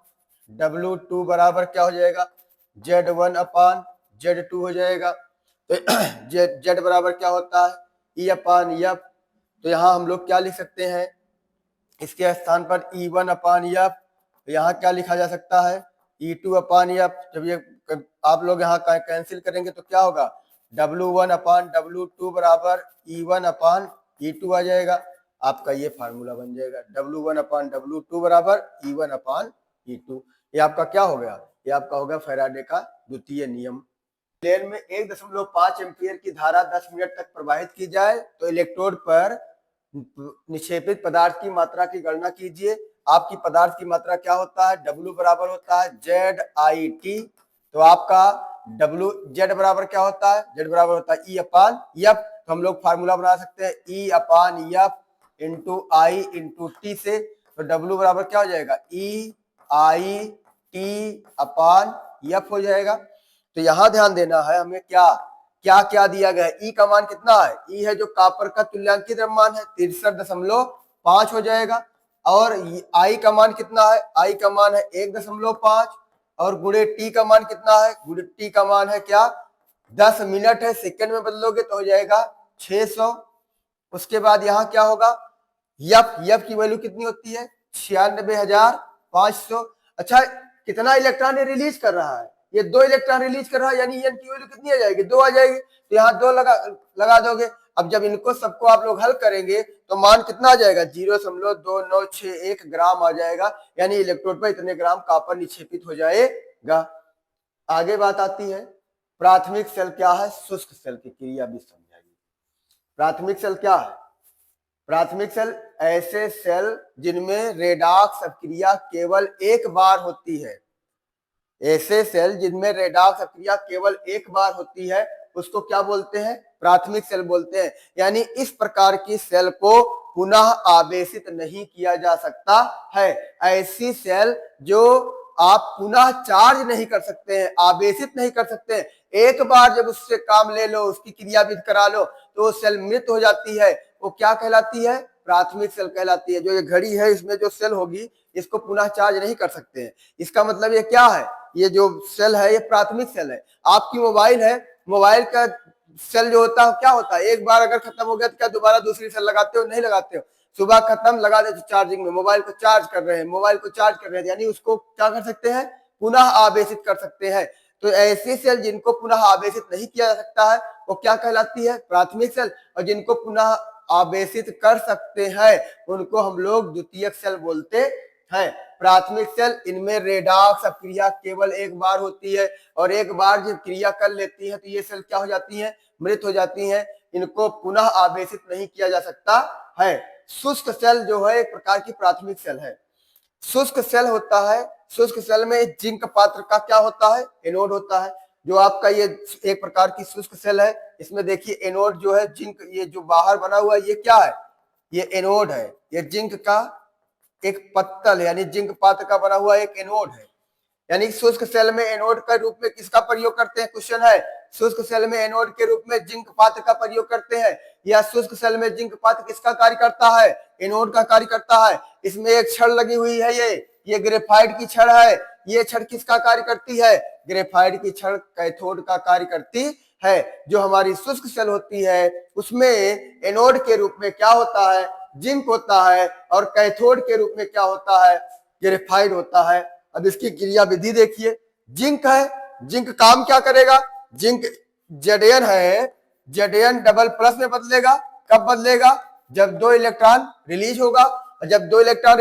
W2 बराबर क्या हो जाएगा, Z1 अपान Z2 हो जाएगा। तो Z बराबर क्या होता है, E अपान एफ। तो यहाँ हम लोग क्या लिख सकते हैं, इसके स्थान पर E1 अपान एफ, यहाँ क्या लिखा जा सकता है, E2 अपान एफ। जब ये आप लोग यहाँ कैंसिल करेंगे तो क्या होगा, W1 अपान W2 बराबर E1 अपान E2 आ जाएगा। आपका ये फार्मूला बन जाएगा, W1 अपान W2 बराबर E1 अपान E2। ये आपका क्या हो गया, ये आपका होगा फैराडे का द्वितीय नियम। प्लेन में 1.5 एम्पीयर की धारा 10 मिनट तक प्रवाहित की जाए तो इलेक्ट्रोड पर निक्षेपित पदार्थ की मात्रा की गणना कीजिए। आपकी पदार्थ की मात्रा क्या होता है, W बराबर होता है जेड आई टी। तो आपका W जेड बराबर क्या होता है, जेड बराबर होता है E अपान एफ। तो हम लोग फार्मूला बना सकते हैं E अपान एफ इंटू आई इंटू टी से। तो W बराबर क्या हो जाएगा, E I T upon F हो जाएगा। तो यहां ध्यान देना है हमें, क्या क्या क्या दिया गया है, ई का मान कितना है, ई है जो कॉपर का तुल्यांकी द्रव्यमान है 63.5 हो जाएगा। और आई का मान कितना है, आई का मान है 1.5, और गुणे टी का मान कितना है, गुणे टी का मान है क्या 10 मिनट है, सेकंड में बदलोगे तो हो जाएगा 600। उसके बाद यहाँ क्या होगा, यफ की वैल्यू कितनी होती है 96,500। अच्छा कितना इलेक्ट्रॉन रिलीज कर रहा है, ये 2 इलेक्ट्रॉन रिलीज कर रहा है, यानी एन की वैल्यू कितनी आ जाएगी, 2 आ जाएगी। तो यहाँ 2 लगा दोगे। अब जब इनको सबको आप लोग हल करेंगे तो मान कितना आ जाएगा 0.2961 ग्राम आ जाएगा, यानी इलेक्ट्रोड पर इतने ग्राम कॉपर निक्षेपित हो जाएगा। आगे बात आती है प्राथमिक सेल क्या है, शुष्क सेल की क्रिया भी समझाइए। प्राथमिक सेल क्या है? प्राथमिक सेल ऐसे सेल जिनमें रेडॉक्स अभिक्रिया केवल एक बार होती है। ऐसे सेल जिनमें रेडॉक्स अभिक्रिया केवल एक बार होती है उसको क्या बोलते हैं? प्राथमिक सेल बोलते हैं। यानी इस प्रकार की सेल को पुनः आवेशित नहीं किया जा सकता है। ऐसी सेल जो आप पुनः चार्ज नहीं कर सकते हैं, आवेशित नहीं कर सकते हैं, एक बार जब उससे काम ले लो, उसकी क्रियाविधि करा लो तो वो सेल मृत हो जाती है। वो क्या कहलाती है? प्राथमिक सेल कहलाती है। जो ये घड़ी है इसमें जो सेल होगी इसको पुनः चार्ज नहीं कर सकते हैं। इसका मतलब ये क्या है? ये जो सेल है ये प्राथमिक सेल है। आपकी मोबाइल है, मोबाइल का सेल जो होता है क्या होता है? एक बार अगर खत्म हो गया तो क्या दोबारा दूसरी सेल लगाते हो? नहीं लगाते हो। सुबह खत्म, लगा देते चार्जिंग में, मोबाइल को चार्ज कर रहे हैं, मोबाइल को चार्ज कर रहे हैं, यानी उसको क्या कर सकते हैं? पुनः आवेशित कर सकते हैं। तो ऐसी सेल जिनको पुनः आवेशित नहीं किया जा सकता है वो क्या कहलाती है? प्राथमिक सेल। और जिनको पुनः आवेशित कर सकते हैं उनको हम लोग द्वितीयक सेल बोलते हैं। प्राथमिक सेल इनमें रेडॉक्स अभिक्रिया केवल एक बार होती है और एक बार जब क्रिया कर लेती है तो ये सेल क्या हो जाती है? मृत हो जाती हैं। इनको पुनः आवेशित नहीं किया जा सकता है। शुष्क सेल जो है एक प्रकार की प्राथमिक सेल है। शुष्क सेल होता है, शुष्क सेल में जिंक पात्र का क्या होता है? एनोड होता है। जो आपका ये एक प्रकार की शुष्क सेल है, इसमें देखिए एनोड जो है जिंक, ये जो बाहर बना हुआ है ये क्या है? ये एनोड है। ये जिंक का एक पत्तल यानी जिंक पात्र का बना हुआ एक एनोड है। यानी शुष्क सेल में एनोड के रूप में किसका प्रयोग करते हैं? क्वेश्चन है। शुष्क सेल में एनोड के रूप में जिंक पात्र का प्रयोग करते हैं। या शुष्क सेल में जिंक पात्र किसका कार्य करता है? एनोड का कार्य करता है। इसमें एक छड़ लगी हुई है, ये ग्रेफाइट की छड़ है। ये छड़ किसका कार्य करती है? ग्रेफाइट की छड़ कैथोड का कार्य करती है। जो हमारी शुष्क सेल होती है उसमें एनोड के रूप में क्या होता है? जिंक होता है। और कैथोड के रूप में क्या होता है? ग्रेफाइट होता है। अब इसकी क्रिया विधि देखिए। जिंक है, जिंक काम क्या करेगा? जिंक Zn है, Zn डबल प्लस में बदलेगा। कब बदलेगा? जब दो इलेक्ट्रॉन रिलीज होगा। जब दो इलेक्ट्रॉन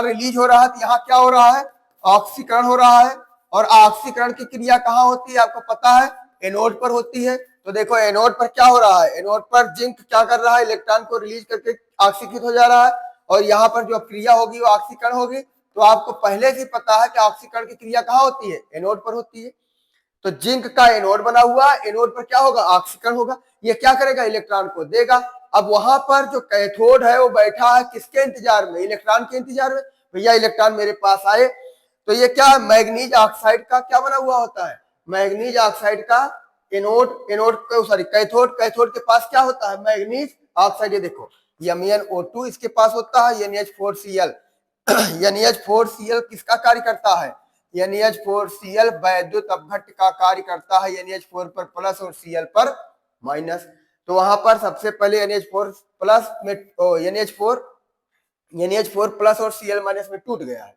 रिलीज हो रहा है तो यहाँ क्या हो रहा है? ऑक्सीकरण हो रहा है। और ऑक्सीकरण की क्रिया कहाँ होती है आपको पता है? एनोड पर होती है। तो देखो एनोड पर क्या हो रहा है? एनोड पर जिंक क्या कर रहा है? इलेक्ट्रॉन को रिलीज करके ऑक्सीकृत हो जा रहा है। और यहाँ पर जो क्रिया होगी वो ऑक्सीकरण होगी। तो आपको पहले से पता है कि ऑक्सीकरण की क्रिया कहाँ होती है? एनोड पर होती है। तो जिंक का एनोड बना हुआ, एनोड पर क्या होगा? ऑक्सीकरण होगा। ये क्या करेगा? इलेक्ट्रॉन को देगा। अब वहां पर जो कैथोड है वो बैठा है किसके इंतजार में? इलेक्ट्रॉन के इंतजार में। भैया इलेक्ट्रॉन मेरे पास आए। तो ये क्या मैग्नीज ऑक्साइड का क्या बना हुआ होता है? मैग्नीज ऑक्साइड का कैथोड के पास क्या होता है? Manganese oxide. ये देखो MnO2 इसके पास होता है, NH4Cl। NH4Cl किसका कार्य करता है? NH4Cl वैद्युत अपघट्ट का कार्य करता है। NH4 पर प्लस और Cl पर माइनस। तो वहां पर सबसे पहले NH4 प्लस में NH4 प्लस और Cl माइनस में टूट गया है।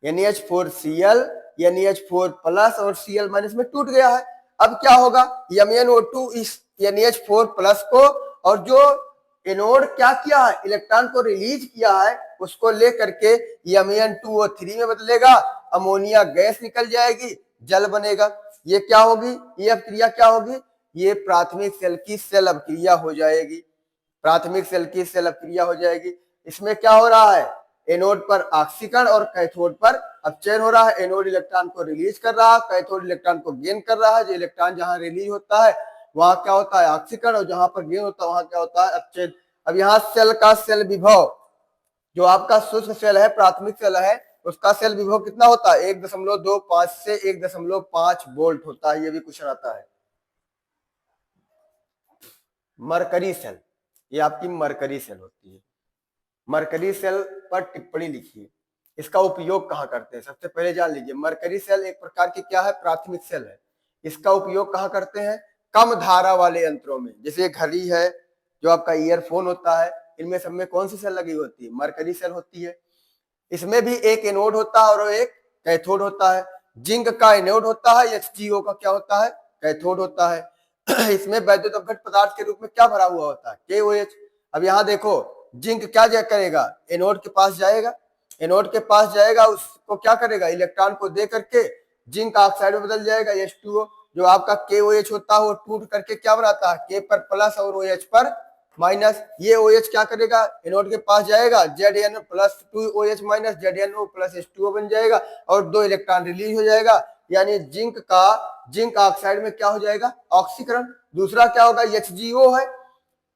NH4Cl NH4 प्लस और Cl माइनस में टूट गया है। अब क्या होगा? MnO2 इस NH4 प्लस को और जो एनोड क्या किया है? इलेक्ट्रॉन को रिलीज किया है उसको लेकर के Mn2O3 में बदलेगा। अमोनिया गैस निकल जाएगी, जल बनेगा। ये क्या होगी? ये अभिक्रिया क्या होगी? ये प्राथमिक सेल की सेल अभिक्रिया हो जाएगी। प्राथमिक सेल की सेल अभिक्रिया हो जाएगी। इसमें क्या हो रहा है? एनोड पर ऑक्सीकरण और कैथोड पर अपचयन हो रहा है। एनोड इलेक्ट्रॉन को रिलीज कर रहा है, कैथोड इलेक्ट्रॉन को गेन कर रहा है। जो इलेक्ट्रॉन जहां रिलीज होता है वहां क्या होता है? ऑक्सीकरण। और जहां पर गेन होता है वहां क्या होता है? अपचयन। अब यहाँ सेल का सेल विभव, जो आपका शुष्क सेल है, प्राथमिक सेल है, उसका सेल विभव कितना होता है? 1.25 से 1.5 वोल्ट होता है। ये भी क्वेश्चन आता है। मरकरी सेल, ये आपकी मरकरी सेल होती है। मरकरी सेल पर टिप्पणी लिखिए। इसका उपयोग कहाँ करते हैं? सबसे पहले जान लीजिए मरकरी सेल एक प्रकार की क्या है? प्राथमिक सेल है। इसका उपयोग कहाँ करते हैं? कम धारा वाले यंत्रों में। जैसे घड़ी है, जो आपका ईयरफोन होता है, इनमें सब में कौन सी सेल लगी होती है? मरकरी सेल होती है। इसमें भी एक एनोड होता है और एक कैथोड होता है। जिंक का एनोड होता है, HgO का क्या होता है? कैथोड होता है। इसमें वैद्युत अपघट पदार्थ के रूप में क्या भरा हुआ होता है, KOH। अब यहाँ देखो जिंक क्या करेगा, एनोड के पास जाएगा, एनोड के पास जाएगा, उसको क्या करेगा, इलेक्ट्रॉन को दे करके जिंक ऑक्साइड में बदल जाएगा, H2O। जो आपका KOH होता है वो टूट करके क्या बनाता है, K पर प्लस और OH पर माइनस। ये OH क्या करेगा, एनोड के पास जाएगा, ZN plus 2OH minus ZNO plus H2O बन जाएगा और 2 इलेक्ट्रॉन रिलीज हो जाएगा। यानी जिंक ऑक्साइड में क्या हो जाएगा, ऑक्सीकरण। दूसरा क्या होगा, HGO है,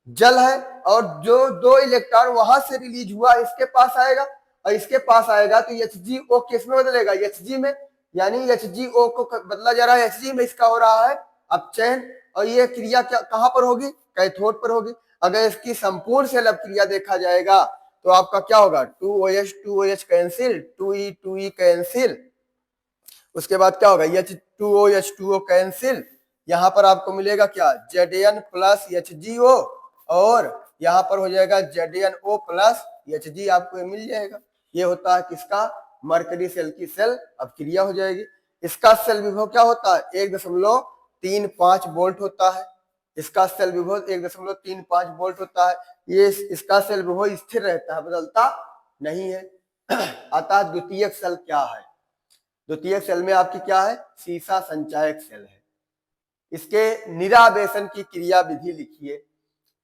जल है, और जो 2 इलेक्ट्रॉन वहां से रिलीज हुआ इसके पास आएगा और इसके पास आएगा तो HGO किस में बदलेगा, Hg में। यानी HGO को बदला जा रहा है Hg में, इसका हो रहा है अपचयन। और ये क्रिया क्या कहां पर होगी, कैथोड पर होगी। अगर इसकी संपूर्ण सेल अपक्रिया देखा जाएगा तो आपका क्या होगा, 2OH कैंसिल, 2E कैंसिल, उसके बाद क्या होगा, H2O कैंसिल, यहां पर आपको मिलेगा क्या, Zn प्लस HGO और यहां पर हो जाएगा ZnO प्लस Hg, आपको मिल जाएगा। ये होता है किसका, मरकरी सेल की सेल अपक्रिया हो जाएगी। इसका सेल विभव क्या होता है, 1.35 वोल्ट होता है। इसका सेल विभव 1.35 वोल्ट होता है। ये इसका सेल विभव स्थिर रहता है, बदलता नहीं है। अतः द्वितीयक सेल क्या है, द्वितीयक सेल में आपकी क्या है, सीसा संचायक सेल है। इसके निरावेशन की क्रिया विधि लिखिए।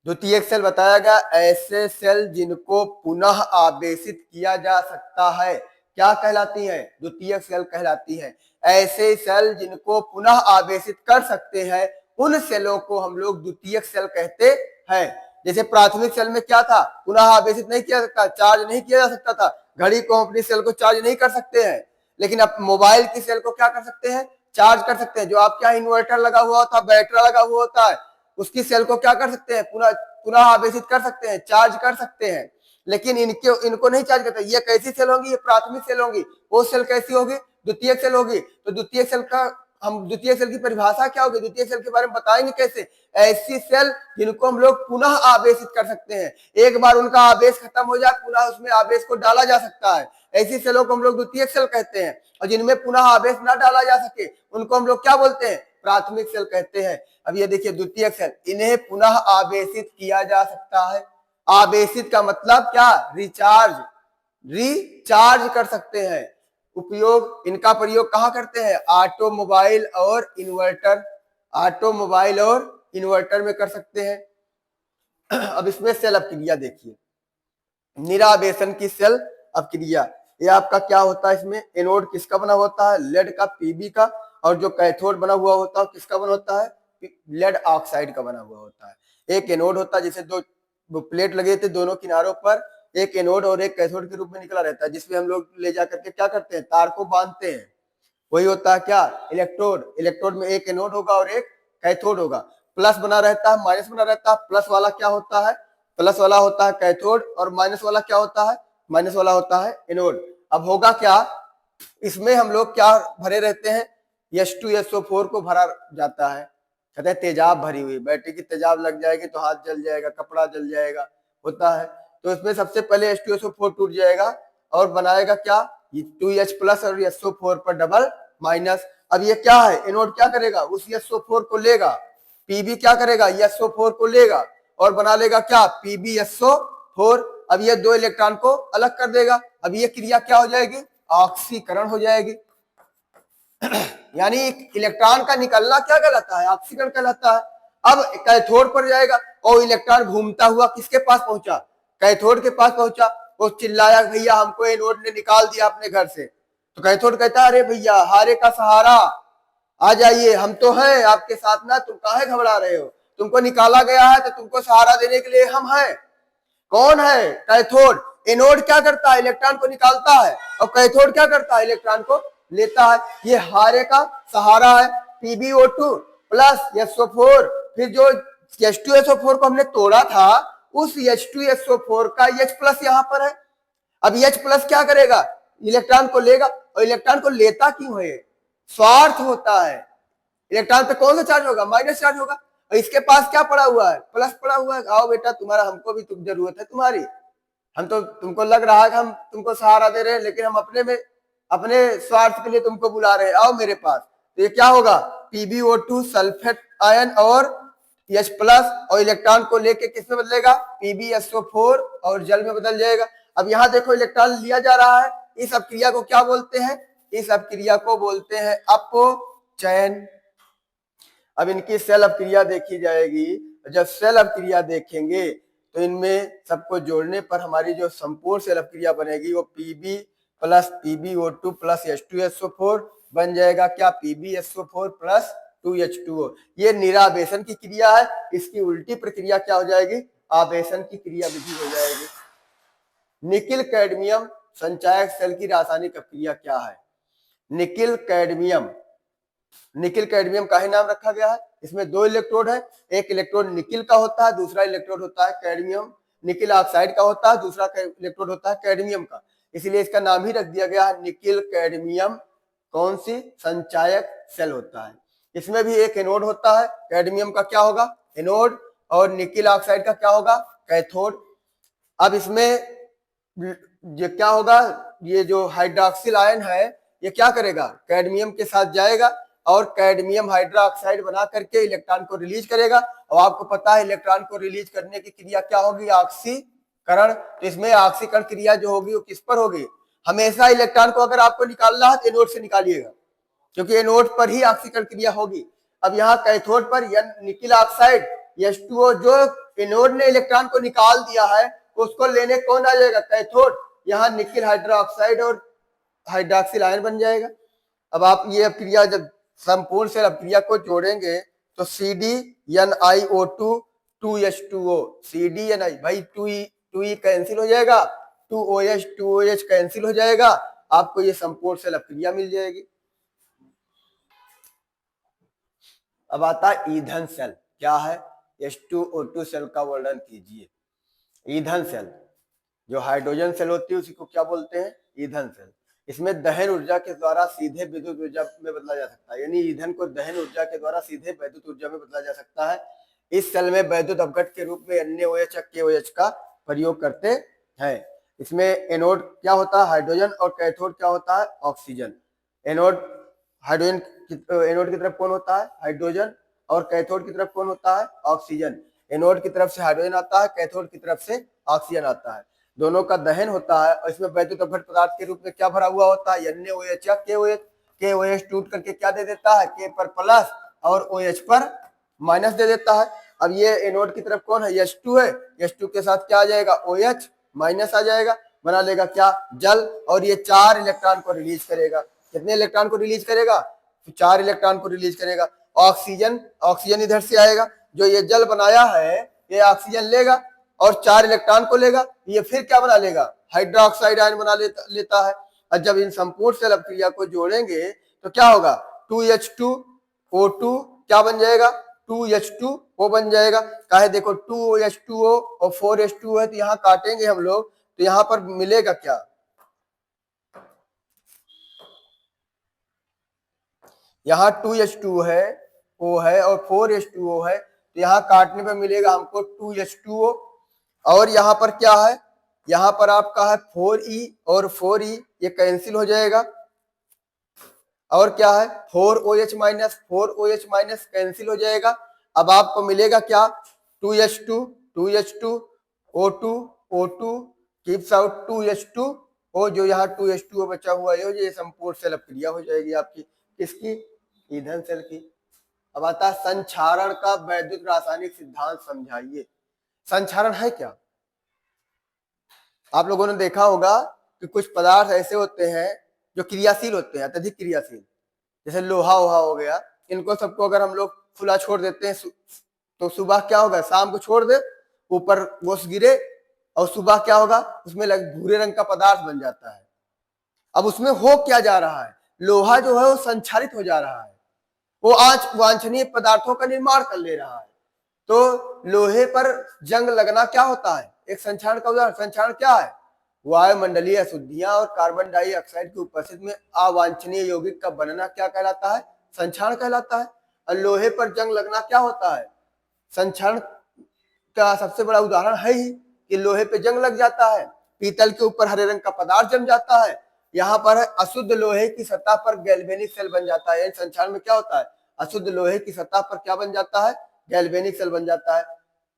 द्वितीयक सेल बताया गया ऐसे सेल जिनको पुनः आवेशित किया जा सकता है, क्या कहलाती हैं, द्वितीयक सेल कहलाती हैं। ऐसे सेल जिनको पुनः आवेशित कर सकते हैं उन सेलों को हम लोग द्वितीयक सेल कहते हैं। जैसे प्राथमिक सेल में क्या था, पुनः आवेशित नहीं किया सकता, चार्ज नहीं किया जा सकता था। घड़ी को अपनी सेल को चार्ज नहीं कर सकते हैं, लेकिन अब मोबाइल की सेल को क्या कर सकते हैं, चार्ज कर सकते हैं। जो आपके यहाँ इन्वर्टर लगा हुआ होता है, बैटरी लगा हुआ होता है, उसकी सेल को क्या कर सकते हैं, पुनः आवेशित कर सकते हैं, चार्ज कर सकते हैं। लेकिन इनको नहीं चार्ज करते। ये कैसी सेल होंगी, ये प्राथमिक सेल होंगी। वो सेल कैसी होगी, द्वितीयक सेल होगी। तो द्वितीयक सेल का हम द्वितीयक सेल की परिभाषा क्या होगी, द्वितीयक सेल के बारे में बताएंगे कैसे। ऐसी सेल जिनको हम लोग पुनः आवेशित कर सकते हैं, एक बार उनका आवेश खत्म हो जाए पुनः उसमें आवेश को डाला जा सकता है, ऐसी सेलों को हम लोग द्वितीयक सेल कहते हैं। और जिनमें पुनः आवेश ना डाला जा सके उनको हम लोग क्या बोलते हैं, प्राथमिक सेल कहते हैं। अब ये देखिए द्वितीयक सेल, इन्हें पुनः आवेशित किया जा सकता है। आवेशित का मतलब क्या, रिचार्ज कर सकते हैं। उपयोग, इनका प्रयोग कहाँ करते हैं, ऑटोमोबाइल और इन्वर्टर में कर सकते हैं। अब इसमें सेल अपक्रिया देखिए, निरावेशन की सेल अपक्रिया। ये आपका क्या होता है, इसमें एनोड किसका बना होता है, लेड का, Pb का, और जो कैथोड बना हुआ होता है किसका बना होता है, लेड ऑक्साइड का बना हुआ होता है। एक एनोड होता है जिसे दो प्लेट लगे थे दोनों किनारों पर, एक एनोड और एक कैथोड के रूप में निकला रहता है, जिसमें हम लोग ले जाकर के क्या करते हैं, तार को बांधते हैं। वही होता है क्या, इलेक्ट्रोड। इलेक्ट्रोड में एक एनोड होगा और एक कैथोड होगा। प्लस बना रहता है, माइनस बना रहता है। प्लस वाला क्या होता है, प्लस वाला होता है कैथोड, और माइनस वाला क्या होता है, माइनस वाला होता है एनोड। अब होगा क्या, इसमें हम लोग क्या भरे रहते हैं, H2SO4 को भरा जाता है। कहते हैं तेजाब भरी हुई, बैटरी की तेजाब लग जाएगी तो हाथ जल जाएगा, कपड़ा जल जाएगा, होता है। तो इसमें सबसे पहले H2SO4 टूट जाएगा और बनाएगा क्या, 2H प्लस और SO4 पर डबल माइनस। अब ये क्या है, एनोड क्या करेगा, उस SO4 को लेगा, Pb क्या करेगा, SO4 को लेगा और बना लेगा क्या, PbSO4। अब ये 2 इलेक्ट्रॉन को अलग कर देगा। अब ये क्रिया क्या हो जाएगी, ऑक्सीकरण हो जाएगी। यानी इलेक्ट्रॉन का निकलना क्या कहलाता है, ऑक्सीकरण कहलाता है। अब कैथोड पर जाएगा और इलेक्ट्रॉन घूमता हुआ किसके पास पहुंचा, कैथोड के पास पहुंचा। वो चिल्लाया भैया हमको एनोड ने निकाल दिया अपने घर से। तो कैथोड कहता है अरे भैया हारे का सहारा, आ जाइए, हम तो हैं आपके साथ ना, तुम काहे घबरा रहे हो, तुमको निकाला गया है तो तुमको सहारा देने के लिए हम हैं। कौन है, कैथोड। एनोड क्या करता है, इलेक्ट्रॉन को निकालता है, और कैथोड क्या करता है, इलेक्ट्रॉन को लेता है। ये हारे का सहारा है। PbO2 प्लस SO4, फिर जो H2SO4 को हमने तोड़ा था उस H2SO4 का H प्लस यहाँ पर है। अब H प्लस क्या करेगा, इलेक्ट्रॉन को लेगा, और इलेक्ट्रॉन को लेता क्यों है, स्वार्थ होता है। इलेक्ट्रॉन पे कौन सा चार्ज होगा, माइनस चार्ज होगा, और इसके पास क्या पड़ा हुआ है, प्लस पड़ा हुआ है। आओ बेटा तुम्हारा, हमको भी तुम जरूरत है तुम्हारी, हम तो तुमको लग रहा है कि हम तुमको सहारा दे रहे हैं, लेकिन हम अपने स्वार्थ के लिए तुमको बुला रहे हैं, आओ मेरे पास। तो ये क्या होगा, PbO2 सल्फेट आयन और H प्लस और इलेक्ट्रॉन को लेके किस में बदलेगा, PbSO4 और जल में बदल जाएगा। अब यहाँ देखो इलेक्ट्रॉन लिया जा रहा है, इस अपक्रिया को क्या बोलते हैं, इस अपक्रिया को बोलते हैं अपचयन। अब इनकी सेल अपक्रिया देखी जाएगी, जब सेल अपक्रिया देखेंगे तो इनमें सबको जोड़ने पर हमारी जो संपूर्ण सेल अपक्रिया बनेगी वो Pb plus PbO2 plus H2SO4 बन जाएगा, क्या PbSO4 प्लस 2H2O। ये निरावेशन की क्रिया है, इसकी उल्टी प्रक्रिया क्या हो जाएगी, आवेशन की क्रिया विधि हो जाएगी। निकिल कैडमियम संचायक सेल की रासायनिक अपक्रिया क्या है, निकिल कैडमियम, निकिल कैडमियम का ही नाम रखा गया है। इसमें दो इलेक्ट्रोड है, एक इलेक्ट्रोड निकिल का होता है, दूसरा इलेक्ट्रोड होता है कैडमियम निकिल ऑक्साइड का होता है, दूसरा इलेक्ट्रोड होता है कैडमियम का, इसलिए इसका नाम ही रख दिया गया है निकिल कैडमियम। कौन सी संचायक सेल होता है, इसमें भी एक एनोड होता है, कैडमियम का क्या होगा एनोड और निकिल ऑक्साइड का क्या होगा कैथोड। अब इसमें ये क्या होगा, ये जो हाइड्रोक्सिल आयन है ये क्या करेगा, कैडमियम के साथ जाएगा और कैडमियम हाइड्रोक्साइड बना करके इलेक्ट्रॉन को रिलीज करेगा। और आपको पता है इलेक्ट्रॉन को रिलीज करने की क्रिया क्या होगी, ऑक्सीकरण। तो इसमें ऑक्सीकरण क्रिया जो होगी वो किस पर होगी, हमेशा इलेक्ट्रॉन को अगर आपको निकालना है तो एनोड से निकालिएगा, क्योंकि एनोड पर ही ऑक्सीकरण क्रिया होगी। अब यहाँ कैथोड पर निकिल ऑक्साइड H2O, जो एनोड ने इलेक्ट्रॉन को निकाल दिया है उसको लेने कौन आ जाएगा कैथोड, यहाँ निकिल हाइड्रोक्साइड और हाइड्रोक्सिल आयन बन जाएगा। अब आप ये अपक्रिया जब संपूर्ण सेल अपक्रिया को जोड़ेंगे तो CdNiO2 2H2O, CdNi भाई 2E कैंसिल हो जाएगा, 2OH कैंसिल हो जाएगा, आपको ये संपूर्ण सेल अपक्रिया मिल जाएगी। अब आता है ईंधन सेल, क्या है, H2O2 सेल का वर्णन कीजिए। ईंधन सेल, जो हाइड्रोजन सेल होती है उसी को क्या बोलते हैं, ईंधन सेल। इसमें दहन ऊर्जा के द्वारा सीधे विद्युत ऊर्जा में बदला जा सकता है, यानी ईंधन को दहन ऊर्जा के द्वारा सीधे वैद्युत ऊर्जा में बदला जा सकता है। इस सेल में वैद्युत अपघट के रूप में NaOH या KOH का प्रयोग करते हैं। इसमें एनोड क्या होता है हाइड्रोजन और कैथोड क्या होता है ऑक्सीजन। एनोड हाइड्रोजन, एनोड की तरफ कौन होता है हाइड्रोजन और कैथोड की तरफ कौन होता है ऑक्सीजन। एनोड की तरफ से हाइड्रोजन आता है, कैथोड की तरफ से ऑक्सीजन आता है, दोनों का दहन होता है और इसमें वैद्युत अपघट पदार्थ के रूप में क्या भरा हुआ होता है NaOH या KOH। KOH टूट करके क्या दे देता है, K पर प्लस और OH पर माइनस दे देता है। अब ये एनोड की तरफ कौन है H2 है, H2 के साथ क्या आ जाएगा OH माइनस आ जाएगा, बना लेगा क्या जल, और ये 4 इलेक्ट्रॉन को रिलीज करेगा। कितने इलेक्ट्रॉन को रिलीज करेगा, 4 इलेक्ट्रॉन को रिलीज करेगा। ऑक्सीजन, ऑक्सीजन इधर से आएगा, जो ये जल बनाया है ये ऑक्सीजन लेगा और 4 इलेक्ट्रॉन को लेगा, ये फिर क्या बना लेगा हाइड्रोक्साइड आयन बना लेता है। और जब इन संपूर्ण सेल अपक्रिया को जोड़ेंगे तो क्या होगा 2H2O2 क्या बन जाएगा 2H2O बन जाएगा। काहे देखो 2H2O और 4H2O है, तो यहाँ काटेंगे हम लोग तो यहाँ पर मिलेगा क्या, यहाँ 2H2 है O है और 4H2O है, तो यहाँ काटने पर मिलेगा हमको 2H2O। और यहाँ पर क्या है, यहाँ पर आपका है 4E और 4E, ये कैंसिल हो जाएगा। और क्या है 4OH minus, 4OH minus cancel हो जाएगा। अब आपको मिलेगा क्या 2H2, 2H2O2, O2 keeps out 2H2O, जो यहाँ 2H2O बचा हुआ है ये संपूर्ण सेल अपक्रिया हो जाएगी आपकी, किसकी ईंधन सेल की। अब आता है संक्षारण का वैद्युत रासायनिक सिद्धांत समझाइए। संक्षारण है क्या, आप लोगों ने देखा होगा कि कुछ पदार्थ ऐसे होते हैं जो क्रियाशील होते हैं, अत्यधिक क्रियाशील, जैसे लोहा वोहा हो गया, इनको सबको अगर हम लोग खुला छोड़ देते हैं तो सुबह क्या होगा, शाम को छोड़ दे ऊपर ओस गिरे और सुबह क्या होगा उसमें भूरे रंग का पदार्थ बन जाता है। अब उसमें हो क्या जा रहा है, लोहा जो है वो संक्षारित हो जा रहा है, वो आज वांछनीय पदार्थों का निर्माण कर ले रहा है। तो लोहे पर जंग लगना क्या होता है, एक संक्षारण का उदाहरण। संक्षारण क्या है, वायुमंडलीय अशुद्धियां और कार्बन डाइऑक्साइड की उपस्थिति में अवांछनीय यौगिक का बनना क्या कहलाता है, संक्षारण कहलाता है। और लोहे पर जंग लगना क्या होता है, संक्षारण का सबसे बड़ा उदाहरण है ही कि लोहे पे जंग लग जाता है, पीतल के ऊपर हरे रंग का पदार्थ जम जाता है, यहाँ पर है अशुद्ध लोहे की सतह पर गैल्वेनिक सेल बन जाता है। संक्षारण में क्या होता है अशुद्ध लोहे की सतह पर क्या बन जाता है, गैल्वेनिक सेल बन जाता है।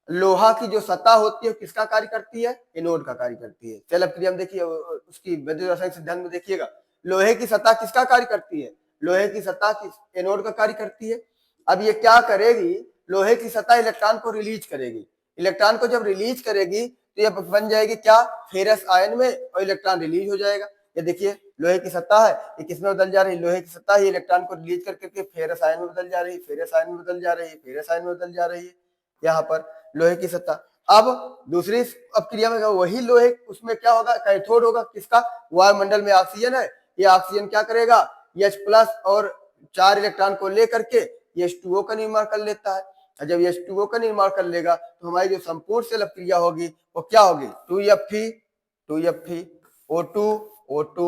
लोहा की जो सतह होती है किसका कार्य करती है, एनोड का कार्य करती है। सेल अपक्रिया में देखिए उसकी वैद्युत रासायनिक सिद्धांत में देखिएगा, लोहे की सतह किसका कार्य करती है, लोहे की सतह एनोड का कार्य करती है। अब ये क्या करेगी, लोहे की सतह इलेक्ट्रॉन को रिलीज करेगी, इलेक्ट्रॉन को जब रिलीज करेगी तो ये बन जाएगी क्या, फेरस आयन में, और इलेक्ट्रॉन रिलीज हो जाएगा। ये देखिए लोहे की सतह है, ये किसमें बदल जा रही है, लोहे की सतह ही इलेक्ट्रॉन को रिलीज करके फेरस आयन में बदल जा रही है, फेरस आयन में बदल जा रही है, फेरस आयन में बदल जा रही है, यहाँ पर लोहे की सतह। अब दूसरी अपक्रिया में वही लोहे, उसमें क्या होगा, कैथोड होगा किसका, वायुमंडल में ऑक्सीजन है, ये ऑक्सीजन क्या करेगा, H+ और 4 इलेक्ट्रॉन को लेकर के H2O का निर्माण कर लेता है। और जब H2O का निर्माण कर लेगा तो हमारी जो संपूर्ण सेल अपक्रिया होगी वो क्या होगी, 2Fe O2 O2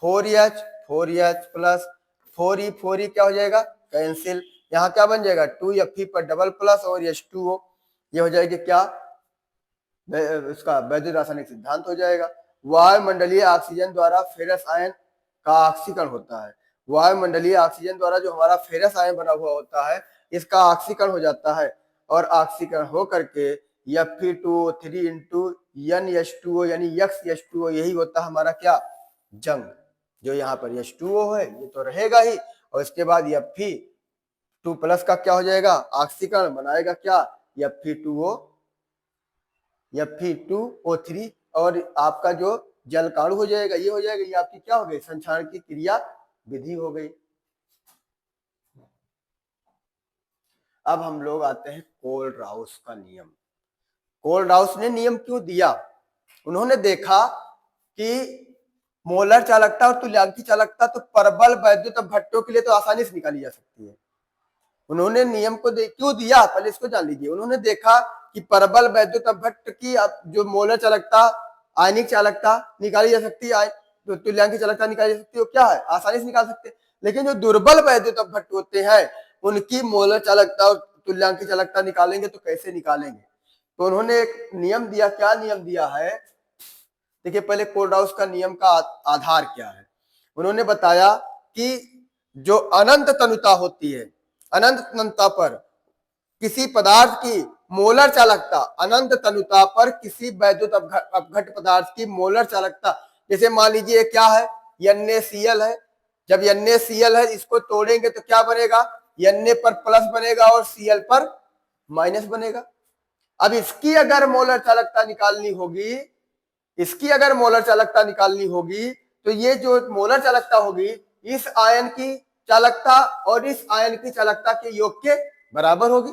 4H 4H plus 4E क्या हो जाएगा, कैंसिल, यहाँ क्या बन जाएगा 2Fe पर डबल प्लस और H2O, ये हो जाएगी क्या, उसका वैद्युत रासायनिक सिद्धांत हो जाएगा। वायुमंडलीय ऑक्सीजन द्वारा फेरस आयन का ऑक्सीकरण होता है, वायुमंडलीय ऑक्सीजन द्वारा जो हमारा फेरस आयन बना हुआ होता है इसका ऑक्सीकरण हो जाता है, और ऑक्सीकरण हो करके Fe2O3 इंटू NH2O यानी X-H2O, यही होता है हमारा क्या, जंग। जो यहाँ पर H2O है ये तो रहेगा ही, और इसके बाद Fe2+ का क्या हो जाएगा, ऑक्सीकरण बनाएगा क्या, Fe2O3, और आपका जो जल काणु हो जाएगा ये हो जाएगा, ये आपकी क्या हो गई, संक्षारण की क्रिया विधि हो गई। अब हम लोग आते हैं कोलराउस का नियम। कोलराउस ने नियम क्यों दिया, उन्होंने देखा कि मोलर चालकता और तुल्यांकी चालकता तो परबल वैद्युत अपघट्टों के लिए तो आसानी से निकाली जा सकती है। उन्होंने नियम को क्यों दिया, पहले इसको जान लीजिए। उन्होंने देखा कि परबल वैद्युत अपघट्ट की जो मोलर चालकता, आयनिक चालकता निकाली जा सकती है, तो तुल्यांकी चालकता निकाली जा सकती है, वो क्या है, आसानी से निकाल सकते हैं। लेकिन जो दुर्बल वैद्युत अपघट्ट होते हैं उनकी मोलर चालकता और तुल्यांकी चालकता निकालेंगे तो कैसे निकालेंगे, तो उन्होंने एक नियम दिया। क्या नियम दिया है, देखिए पहले कोलराउस का नियम का आधार क्या है। उन्होंने बताया कि जो अनंत तनुता होती है, अनंत तनुता पर किसी पदार्थ की मोलर चालकता, अनंत तनुता पर किसी वैद्युत अपघट्ट पदार्थ की मोलर चालकता, जैसे मान लीजिए क्या है, NaCl है, जब NaCl है इसको तोड़ेंगे तो क्या बनेगा, Na पर प्लस बनेगा और Cl पर माइनस बनेगा। अब इसकी अगर मोलर चालकता निकालनी होगी, इसकी अगर मोलर चालकता निकालनी होगी तो ये जो मोलर चालकता होगी इस आयन की चालकता और इस आयन की चालकता के योग के बराबर होगी।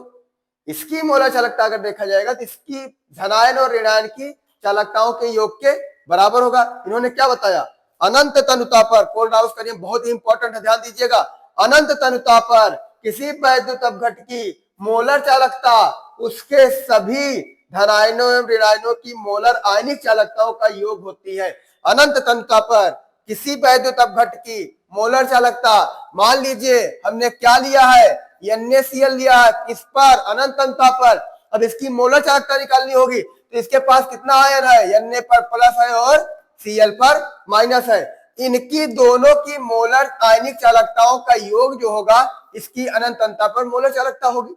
इसकी मोलर चालकता अगर देखा जाएगा तो इसकी धनायन और ऋणायन की चालकताओं के योग के बराबर होगा। इन्होंने क्या बताया, अनंत तनुता पर, कोलराउस का नियम बहुत ही इंपॉर्टेंट है, ध्यान दीजिएगा, अनंत तनुता पर किसी वैद्युत अपघट्ट की मोलर चालकता उसके सभी धनायनों एवं ऋणायनों की मोलर आयनिक चालकताओं का योग होती है। अनंत तनुता पर किसी वैद्युत अपघट्ट की मोलर चालकता, मान लीजिए हमने क्या लिया है, NaCl लिया है, किस पर, अनंत तनुता पर। अब इसकी मोलर चालकता निकालनी होगी तो इसके पास कितना आयन है, Na पर प्लस है और Cl पर माइनस है। इनकी दोनों की मोलर आयनिक चालकताओं का योग जो होगा इसकी अनंत तनुता पर मोलर चालकता होगी।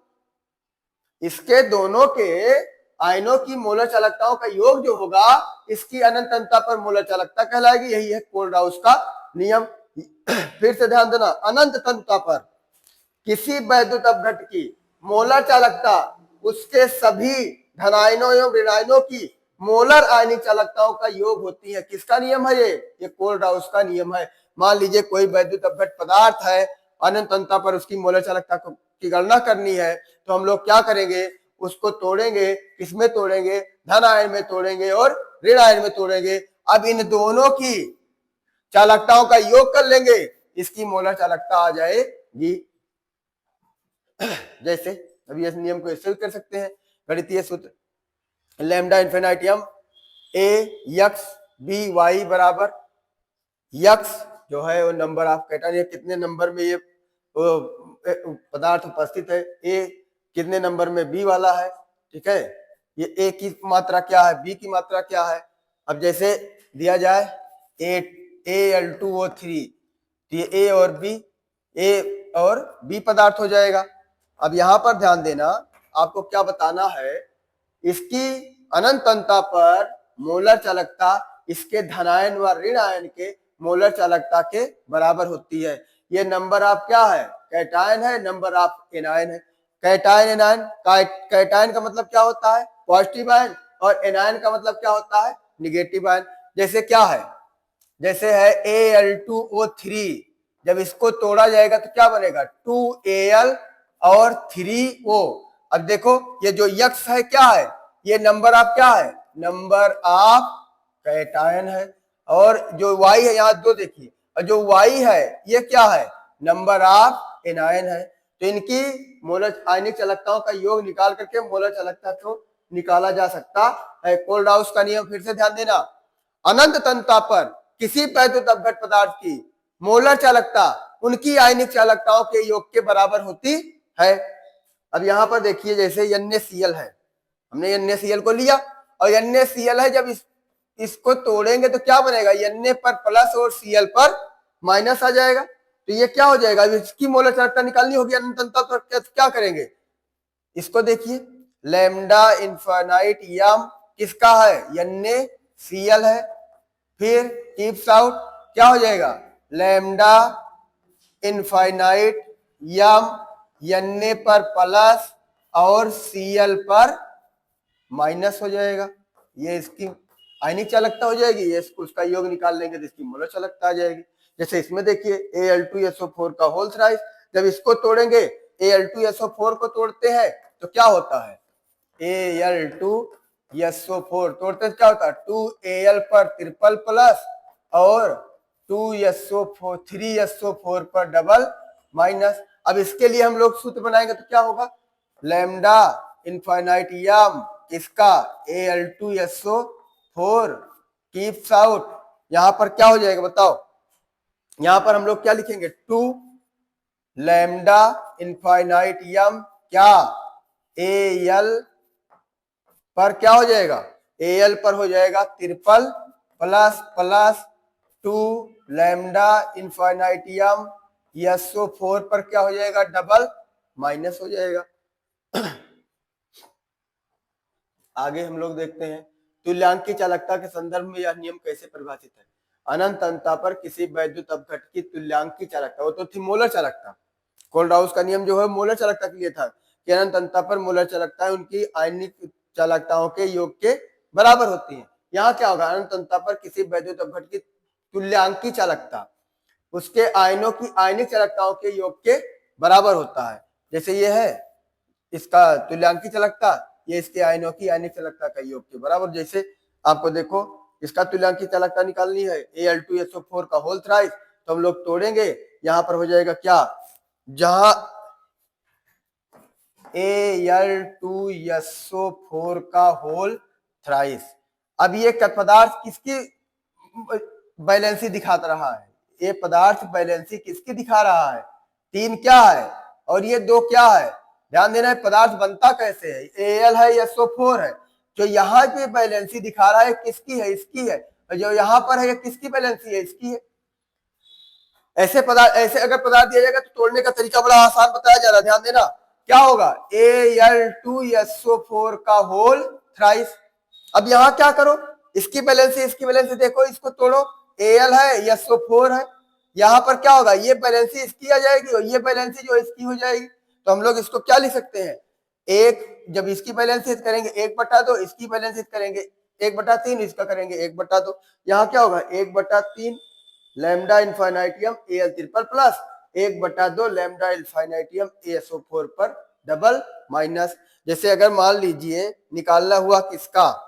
इसके दोनों के आयनों की मोलर चालकताओं का योग जो होगा इसकी अनंत तनुता पर मोलर चालकता कहलाएगी। यही है कोलराउस का नियम। फिर से ध्यान देना, अनंत तनुता पर किसी वैद्युत अपघट्ट की मोलर चालकता उसके सभी धनायनों एवं ऋणायनों की मोलर आयनिक चालकताओं का योग होती है। किसका नियम है ये कोलराउस का नियम है। मान लीजिए कोई वैद्युत अपघट्ट पदार्थ है, अनंत तनुता पर उसकी मोलर चालकता की गणना करनी है तो हम लोग क्या करेंगे, उसको तोड़ेंगे, किसमें तोड़ेंगे, धन आयन में तोड़ेंगे और ऋण आयन में तोड़ेंगे। अब इन दोनों की चालकताओं का योग कर लेंगे, इसकी मोलर चालकता आ जाएगी। जैसे अभी इस नियम को ऐसे भी कर सकते हैं, गणितीय सूत्र लैम्डा इन्फिनिटियम Ax By बराबर x जो है वो नंबर ऑफ कैटन, ये कितने नंबर में ये पदार्थ उपस्थित है, A कितने नंबर में B वाला है, ठीक है, ये A की मात्रा क्या है, B की मात्रा क्या है। अब जैसे दिया जाए Al2O3 तो ये A और B, A और बी पदार्थ हो जाएगा। अब यहां पर ध्यान देना, आपको क्या बताना है, इसकी अनंत अंतता पर मोलर चालकता इसके धनायन व ऋण आयन के मोलर चालकता के बराबर होती है। ये नंबर ऑफ क्या है, कैटायन है, नंबर ऑफ एनायन है। कैटायन एनायन, कैटायन का मतलब क्या होता है, पॉजिटिव आयन, और एनायन का मतलब क्या होता है, निगेटिव आयन। जैसे क्या है, जैसे है Al2O3, जब इसको तोड़ा जाएगा तो क्या बनेगा, 2Al और 3O। अब देखो ये जो यक्स है क्या है, ये नंबर ऑफ क्या है, नंबर ऑफ कैटायन है, और जो y है यहाँ दो देखिए, और जो y है ये क्या है, नंबर ऑफ एनायन है। तो इनकी मोलर आयनिक चालकताओं का योग निकाल करके मोलर चालकता को निकाला जा सकता है। कोल्डहाउस का नियम फिर से ध्यान देना, अनंत तन्यता पर किसी वैद्युत अपघट पदार्थ की मोलर चालकता उनकी आयनिक चालकताओं के योग के बराबर होती है। अब यहां पर देखिए, जैसे NaCl है, हमने NaCl को लिया, और NaCl है, जब इसको तोड़ेंगे तो क्या बनेगा, Na पर प्लस और Cl पर माइनस आ जाएगा। तो ये क्या हो जाएगा, इसकी मोलर चालकता निकालनी होगी अनंत तन्यता पर, क्या करेंगे, इसको देखिए, लैम्डा इनफाइनाइट यम किसका है, NaCl है, फिर कीप्स आउट क्या हो जाएगा, लैम्डा इनफाइनाइट यम Na पर प्लस और Cl पर माइनस हो जाएगा। ये इसकी आयनिक चालकता हो जाएगी, ये उसका योग निकाल लेंगे तो इसकी मोलर चालकता आ जाएगी। जैसे इसमें देखिए Al2SO4 का होल थ्राइस, जब इसको तोड़ेंगे, Al2SO4 को तोड़ते हैं तो क्या होता है, Al2SO4 तोड़ते क्या होता है, 2Al पर ट्रिपल प्लस और 2SO4 3SO4 पर डबल माइनस। अब इसके लिए हम लोग सूत्र बनाएंगे तो क्या होगा, लैम्डा इनफाइनाइट यम किसका, Al2SO4 कीप्स आउट, यहां पर क्या हो जाएगा बताओ, यहां पर हम लोग क्या लिखेंगे, 2 लैम्डा इनफाइनाइट यम क्या, Al पर क्या हो जाएगा, Al पर हो जाएगा triple plus plus 2 lambda infinite यम SO4 पर क्या हो जाएगा, डबल माइनस हो जाएगा। आगे हम लोग देखते हैं तुल्यांक की चालकता के संदर्भ में यह नियम कैसे परिभाषित है। अनंत तन्यता पर किसी वैद्युत अपघट की तुल्यांक की चालकता, वो तो थी मोलर चालकता, कोल्डहाउस का नियम जो है मोलर चालकता के लिए था कि अनंत तन्यता पर मोलर चालकता उनकी आयनिक चालकताओं के योग के बराबर होती है। यहाँ क्या होगा, अनंत तन्यता पर किसी वैद्युत अपघट की तुल्यांक की चालकता उसके आयनों की आयनिक चालकताओं के योग के बराबर होता है। जैसे ये है इसका तुल्यांकी चालकता, ये इसके आयनों की आयनिक चालकता का योग के बराबर। जैसे आपको देखो इसका तुल्यांकी चालकता निकालनी है Al2SO4 का होल थ्राइस, तो हम लोग तोड़ेंगे, यहां पर हो जाएगा क्या, जहां Al2SO4 का होल थ्राइस। अब ये पदार्थ किसकी बैलेंसी दिखाता रहा है, ये पदार्थ बैलेंसी किसकी दिखा रहा है, 3 क्या है और ये 2 क्या है। ध्यान देना है पदार्थ बनता कैसे है, Al है SO4 है, जो यहाँ पे बैलेंसी दिखा रहा है किसकी है, इसकी है, और जो यहाँ पर है किसकी बैलेंसी है, इसकी है। ऐसे पदार्थ, ऐसे अगर पदार्थ दिया जाएगा तो तोड़ने का तरीका बड़ा आसान बताया जा रहा है, ध्यान देना क्या होगा, Al2SO4 का होल थ्राइस। अब यहाँ क्या करो, इसकी बैलेंसी देखो, इसको तोड़ो, Al है SO4 है, यहाँ पर क्या होगा, ये बैलेंसी इसकी आ जाएगी और ये बैलेंसी जो इसकी हो जाएगी। तो हम लोग इसको क्या लिख सकते हैं, एक, जब इसकी बैलेंसी करेंगे 1/2, इसकी बैलेंसी करेंगे 1/3, इसका करेंगे 1/2, यहाँ क्या होगा 1/3 लैम्डा इनफाइनाइटियम Al ट्रिपल प्लस 1/2 लैम्डा इनफाइनाइटियम ASO4 पर डबल माइनस। जैसे अगर मान लीजिए निकालना हुआ किसका,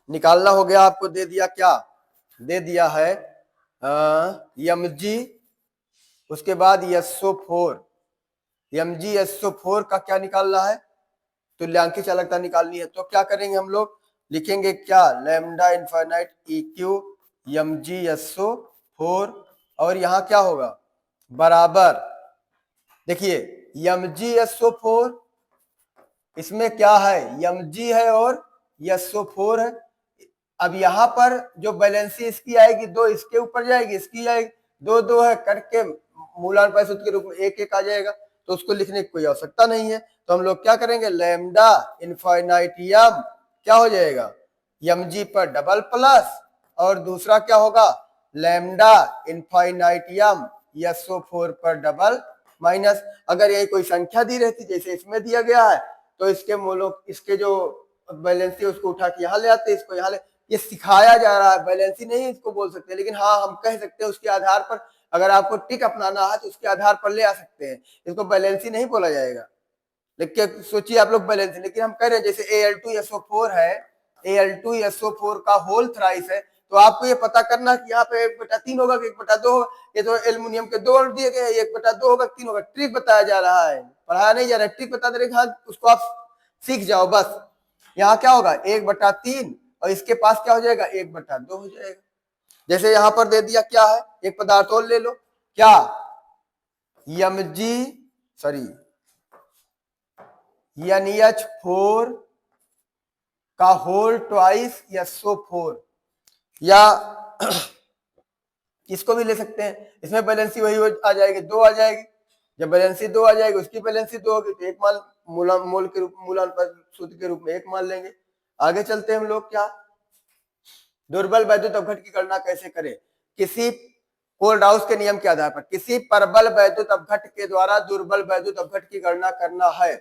निकालना हो गया, आपको दे दिया क्या, दे दिया है Mg, उसके बाद SO4, MgSO4 का क्या निकालना है, तुल्यांकी चालकता निकालनी है। तो क्या करेंगे हम लोग, लिखेंगे क्या, लैम्डा इनफाइनाइट EQ MgSO4, और यहां क्या होगा बराबर, देखिए MgSO4 इसमें क्या है, Mg है और SO4 है, अब यहाँ पर जो बैलेंसी इसकी आएगी, दो इसके ऊपर जाएगी, इसकी आएगी, दो दो है करके मूलानुपात सूत्र के रूप में एक एक आ जाएगा, तो उसको लिखने की कोई आवश्यकता नहीं है। तो हम लोग क्या करेंगे, लैम्डा इनफाइनाइटियम क्या हो जाएगा, mg पर डबल प्लस, और दूसरा क्या होगा, लैम्डा इनफाइनाइटियम SO4 पर डबल माइनस। अगर यही कोई संख्या दी रहती जैसे इसमें दिया गया है, तो इसके मोलो इसके जो बैलेंसी उसको उठा के यहाँ ले आते, इसको यहाँ ले, ये सिखाया जा रहा है, बैलेंसी नहीं इसको बोल सकते, लेकिन हाँ हम कह सकते हैं उसके आधार पर, अगर आपको टिक अपनाना है तो उसके आधार पर ले आ सकते हैं, इसको बैलेंसी नहीं बोला जाएगा। लेकिन सोचिए आप लोग बैलेंसी, लेकिन हम कह रहे हैं जैसे Al2SO4 है, Al2SO4 का होल थ्राइस है, तो आपको ये पता करना कि यहाँ पे 1/3 होगा कि 1/2 होगा। ये तो एल्युमिनियम के 2 दिए गए हैं, 1/2 होगा 3 होगा, ट्रिक बताया जा रहा है, पढ़ाया नहीं जा रहा है, ट्रिक बता दे रहे, हाँ उसको आप सीख जाओ बस। यहाँ क्या होगा 1/3, और इसके पास क्या हो जाएगा 1/2 हो जाएगा। जैसे यहाँ पर दे दिया क्या है, एक पदार्थ और ले लो, क्या NH4 का होल ट्वाइस SO4, या इसको भी ले सकते हैं, इसमें बैलेंसी वही आ जाएगी, 2 आ जाएगी। जब बैलेंसी 2 आ जाएगी, उसकी बैलेंसी 2 होगी, तो एक मान मोल के रूप मूलानुपात सूत्र के रूप में एक मान लेंगे। आगे चलते हैं हम लोग, क्या दुर्बल वैद्युत अपघट की गणना कैसे करें। किसी कोल्डहाउस के नियम के आधार पर किसी प्रबल वैद्युत अपघट के द्वारा दुर्बल वैद्युत अपघट की गणना करना है।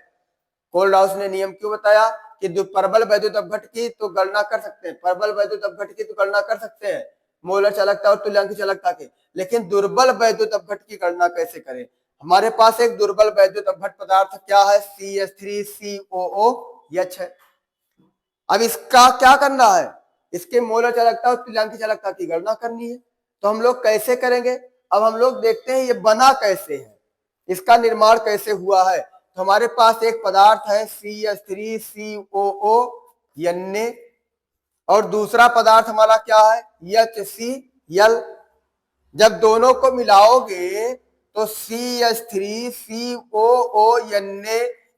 कोल्डहाउस ने नियम क्यों बताया कि जो प्रबल वैद्युत अपघट की तो गणना कर सकते हैं, प्रबल वैद्युत अपघट की तो गणना कर सकते हैं मोलर चालकता और तुल्यांक चालकता की, लेकिन दुर्बल वैद्युत अपघट की गणना कैसे करें। हमारे पास एक दुर्बल वैद्युत अपघट पदार्थ क्या है, CH3COOH है। अब इसका क्या करना है, इसके मोलर चालकता और तुल्यांक चालकता की गणना करनी है। तो हम लोग कैसे करेंगे, अब हम लोग देखते हैं ये बना कैसे है, इसका निर्माण कैसे हुआ है। तो हमारे पास एक पदार्थ है CH3COO, और दूसरा पदार्थ हमारा क्या है HCl। जब दोनों को मिलाओगे तो CH3COO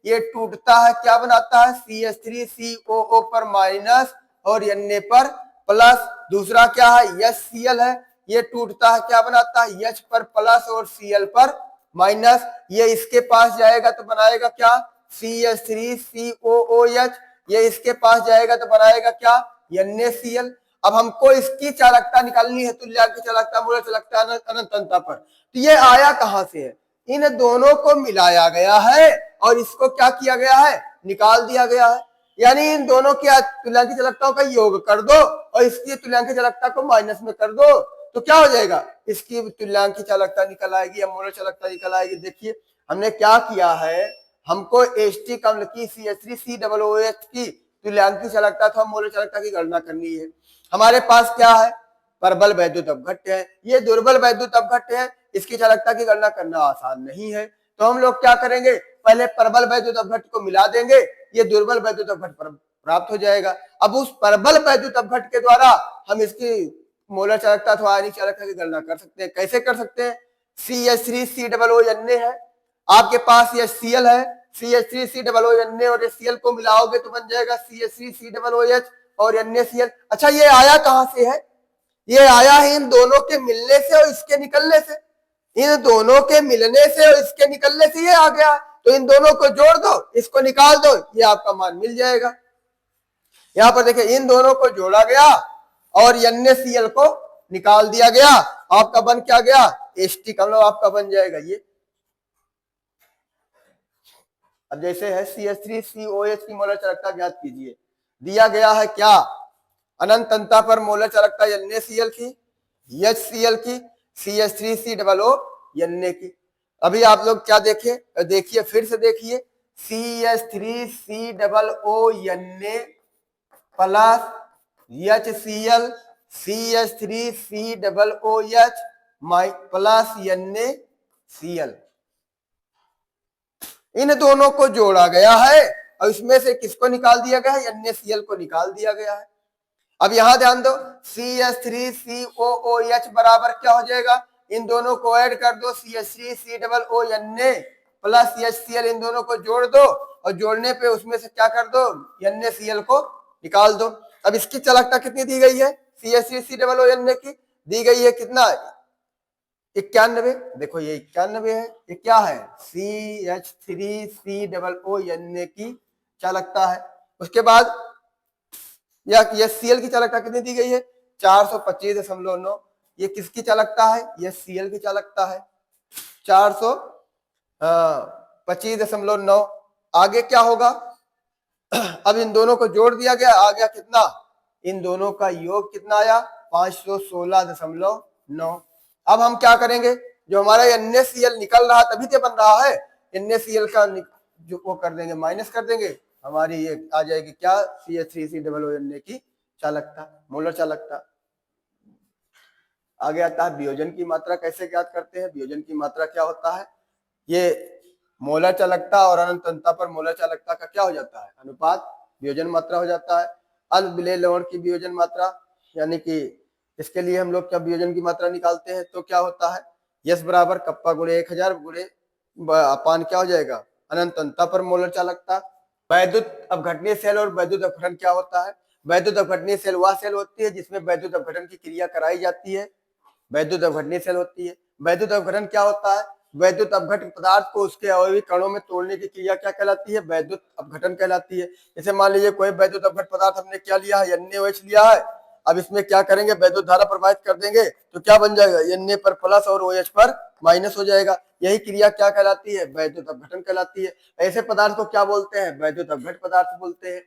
ये टूटता है, क्या बनाता है, CH3COO पर माइनस और Na पर प्लस। दूसरा क्या है HCl है, ये टूटता है, क्या बनाता है, H पर प्लस और Cl पर माइनस। ये इसके पास जाएगा तो बनाएगा क्या, CH3COOH, ये इसके पास जाएगा तो बनाएगा क्या, NaCl। अब हमको इसकी चालकता निकालनी है, तुल्यांक चालकता, मोलर चालकता, अनंतता पर। तो ये आया कहां से है, इन दोनों को मिलाया गया है और इसको क्या किया गया है, निकाल दिया गया है। यानी इन दोनों की तुल्यांक चालकताओं का योग कर दो और इसकी तुल्यांक चालकता को माइनस में कर दो, तो क्या हो जाएगा, इसकी तुल्यांक चालकता निकल आएगी या मोलर चालकता निकल आएगी। देखिए हमने क्या किया है, हमको एस्टिक अम्ल की CH3COOH की तुल्यांक चालकता अथवा मोलर चालकता की गणना करनी है। हमारे पास क्या है, प्रबल वैद्युत अपघट्य है, ये दुर्बल वैद्युत अपघट्य है, इसकी चालकता की गणना करना आसान नहीं है। तो हम लोग क्या करेंगे, पहले प्रबल वैद्युत अपघट्य को मिला देंगे, ये दुर्बल वैद्युत अपघट्य प्राप्त हो जाएगा। अब उस प्रबल वैद्युत अपघट्य के द्वारा हम इसकी मोलर चालकता अथवा आयनिक चालकता की गणना कर सकते हैं। कैसे कर सकते हैं, CH3COOH है, आपके पास HCl है, CH3COOH और HCl को मिलाओगे तो बन जाएगा CH3COOH और NaCl। अच्छा ये आया कहां से है, ये आया है इन दोनों के मिलने से और इसके निकलने से, इन दोनों के मिलने से और इसके निकलने से ये आ गया। तो इन दोनों को जोड़ दो, इसको निकाल दो, ये आपका मान मिल जाएगा। यहां पर देखिए इन दोनों को जोड़ा गया और NaCl को निकाल दिया गया, आपका बन क्या गया, एस्टिक अम्ल आपका बन जाएगा ये। अब जैसे है CH3COOH की मोलर चालकता ज्ञात कीजिए, दिया गया है क्या, अनंत अंता पर मोलर चालकता NaCl की, HCl की, CH3COO की। अभी आप लोग क्या देखे, देखिए फिर से देखिए, CH3COO plus HCl, CH3COOH plus NaCl, इन दोनों को जोड़ा गया है और इसमें से किसको निकाल दिया गया है, NaCl को निकाल दिया गया है। अब यहां ध्यान दो, CH3COOH बराबर क्या हो जाएगा, इन दोनों को ऐड कर दो, CH3COOH प्लस HCl, इन दोनों को जोड़ दो और जोड़ने पे उसमें से क्या कर दो, NaCl को निकाल दो। अब इसकी चालकता कितनी दी गई है, CH3COONA की दी गई है कितना, 91। देखो ये 91 है, ये क्या है, CH3COONA की चालकता है। उसके बाद या Cl की चालकता कितनी दी गई है, 425.9। ये किसकी चालकता है, ये Cl की चालकता है 425.9। आगे क्या होगा, अब इन दोनों को जोड़ दिया गया, आ गया कितना, इन दोनों का योग कितना आया, 516.9। अब हम क्या करेंगे, जो हमारा NaCl निकल रहा तभी तो बन रहा है, NaCl का जो वो कर देंगे, माइनस कर देंगे, हमारी ये आ जाएगी क्या, CH3COONA की चालकता, मोलर चालकता। आगे आता है वियोजन की मात्रा कैसे ज्ञात करते हैं। वियोजन की मात्रा क्या होता है, ये मोलर चालकता और अनंत अंतता पर मोलर चालकता का क्या हो जाता है, अनुपात, वियोजन मात्रा हो जाता है। अल्प विलेय लवण की वियोजन मात्रा, यानी कि इसके लिए हम लोग क्या वियोजन की मात्रा निकालते हैं, तो क्या होता है, यस बराबर कप्पा गुणे 1000 गुणे अपान क्या हो जाएगा, अनंत अंतता पर मोलर चालकता। वैद्युत अपघटनीय सेल और वैद्युत अपघटन क्या होता है। वैद्युत अपघटनीय सेल वह सेल होती है जिसमें वैद्युत अपघटन की क्रिया कराई जाती है, वैद्युत अपघटनीय सेल होती है। वैद्युत अपघटन क्या होता है, वैद्युत अपघट पदार्थ को उसके अवयवी कणों में तोड़ने की क्रिया क्या कहलाती है, वैद्युत अपघटन कहलाती है। जैसे मान लीजिए कोई वैद्युत अपघट पदार्थ हमने क्या लिया है, NaOH लिया है, अब इसमें क्या करेंगे, वैद्युत धारा प्रवाहित कर देंगे तो क्या बन जाएगा, Na पर प्लस और OH पर माइनस हो जाएगा। यही क्रिया क्या कहलाती है, वैद्युत अपघटन कहलाती है। ऐसे पदार्थ को क्या बोलते हैं, वैद्युत अपघट पदार्थ बोलते हैं।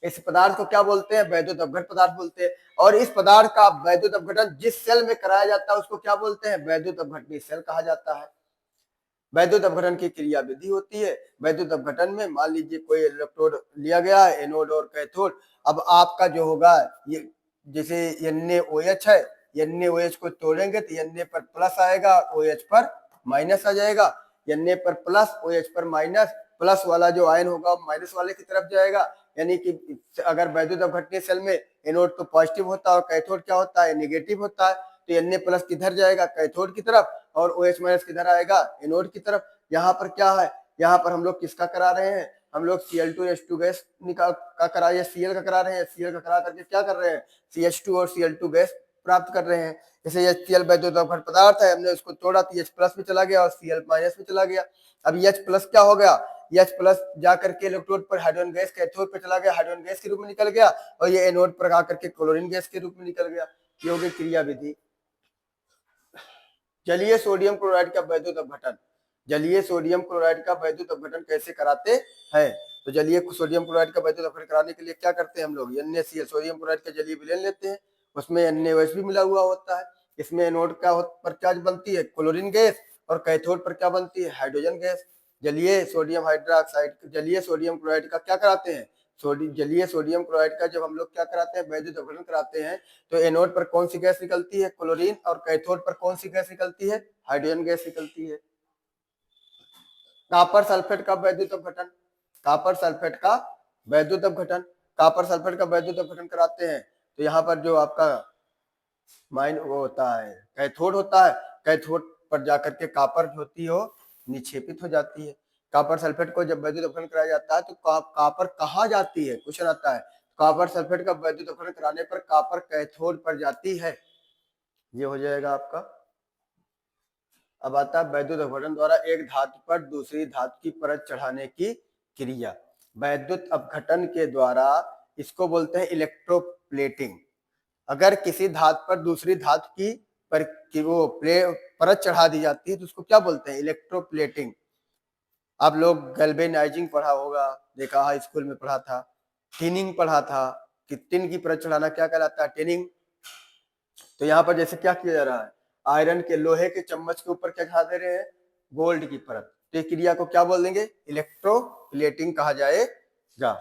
इस पदार्थ को क्या बोलते हैं, वैद्युत अपघट पदार्थ बोलते हैं। और इस पदार्थ का वैद्युत अपघटन जिस सेल में कराया जाता है उसको क्या बोलते हैं, वैद्युत अपघटनीय सेल कहा जाता है। वैद्युत अपघटन की क्रिया विधि होती है। वैद्युत अपघटन में मान लीजिए कोई इलेक्ट्रोड लिया गया है, एनोड और कैथोड। अब आपका जो होगा, ये जैसे NaOH है, NaOH को तोड़ेंगे तो Na पर प्लस आएगा, OH पर माइनस आ जाएगा। Na पर प्लस, OH पर माइनस, प्लस वाला जो आयन होगा माइनस वाले की तरफ जाएगा। यानी कि अगर वैद्युत अपघटनीय सेल में एनोड तो पॉजिटिव होता है और कैथोड क्या होता है, नेगेटिव होता है, तो Na प्लस किधर जाएगा, कैथोड की तरफ, और OH माइनस किधर आएगा, एनोड की तरफ। यहाँ पर क्या है, यहाँ पर हम लोग किसका करा रहे हैं, हम लोग Cl2H2 गैस निकाल का करा, या Cl का करा रहे हैं। Cl का करा करके क्या कर रहे हैं, CH2 और Cl2 गैस प्राप्त कर रहे हैं। जैसे HCl वैद्युत अपघट पदार्थ है, हमने उसको तोड़ा तो H प्लस में चला गया और Cl माइनस में चला गया। अब H प्लस क्या हो गया, H प्लस जाकर के इलेक्ट्रोड पर हाइड्रोजन गैस कैथोड पर चला गया, हाइड्रोजन गैस के रूप में निकल गया, और ये एनोड पर आकर के क्लोरीन गैस के रूप में निकल गया। ये हो गई क्रिया विधि। जलीय सोडियम क्लोराइड का वैद्युत अपघटन। जलीय सोडियम क्लोराइड का वैद्युत अपघटन कैसे कराते हैं, तो जलीय सोडियम क्लोराइड का वैद्युत अपघटन कराने के लिए क्या करते हैं हम लोग, NaCl सोडियम क्लोराइड का जलीय विलयन लेते हैं, उसमें NaOH भी मिला हुआ होता है। इसमें एनोड पर क्या बनती है, क्लोरीन गैस, और कैथोड पर क्या बनती है, हाइड्रोजन गैस। जलीय सोडियम हाइड्रोक्साइड, जलीय सोडियम क्लोराइड का क्या कराते हैं, जलीय सोडियम क्लोराइड का जब हम लोग क्या कराते हैं, वैद्युत अपघटन कराते हैं, तो एनोड पर कौन सी गैस निकलती है, क्लोरीन, और कैथोड पर कौन सी गैस निकलती है, हाइड्रोजन गैस निकलती है। कॉपर सल्फेट का वैद्युत अपघटन। कॉपर सल्फेट का वैद्युत अपघटन, कॉपर सल्फेट का वैद्युत अपघटन कराते हैं, तो यहाँ पर जो आपका माइन वो होता है, कैथोड होता है, कैथोड पर जाकर के कॉपर होती हो निक्षेपित हो जाती है। कॉपर सल्फेट को जब वैद्युत अपघटन कराया जाता है तो कॉपर कहाँ जाती है, क्वेश्चन आता है। कॉपर सल्फेट का वैद्युत अपघटन कराने पर कॉपर कैथोड पर जाती है। ये हो जाएगा आपका। अब आता है वैद्युत अपघटन द्वारा एक धातु पर दूसरी धातु की परत चढ़ाने की क्रिया। वैद्युत अपघटन के द्वारा इसको बोलते हैं इलेक्ट्रोप्लेटिंग। अगर किसी धातु पर दूसरी धातु की परत चढ़ा दी जाती है तो उसको क्या बोलते हैं, इलेक्ट्रोप्लेटिंग। आप लोग गैल्वेनाइजिंग पढ़ा होगा, देखा है, स्कूल में पढ़ा था। टिनिंग पढ़ा था कि टिन की परत चढ़ाना क्या कहलाता है, टिनिंग। तो यहाँ पर जैसे क्या किया जा रहा है, आयरन के लोहे के चम्मच के ऊपर क्या चढ़ा दे रहे हैं, गोल्ड की परत। तो ये क्रिया को क्या बोल देंगे, इलेक्ट्रोप्लेटिंग कहा जाएगा।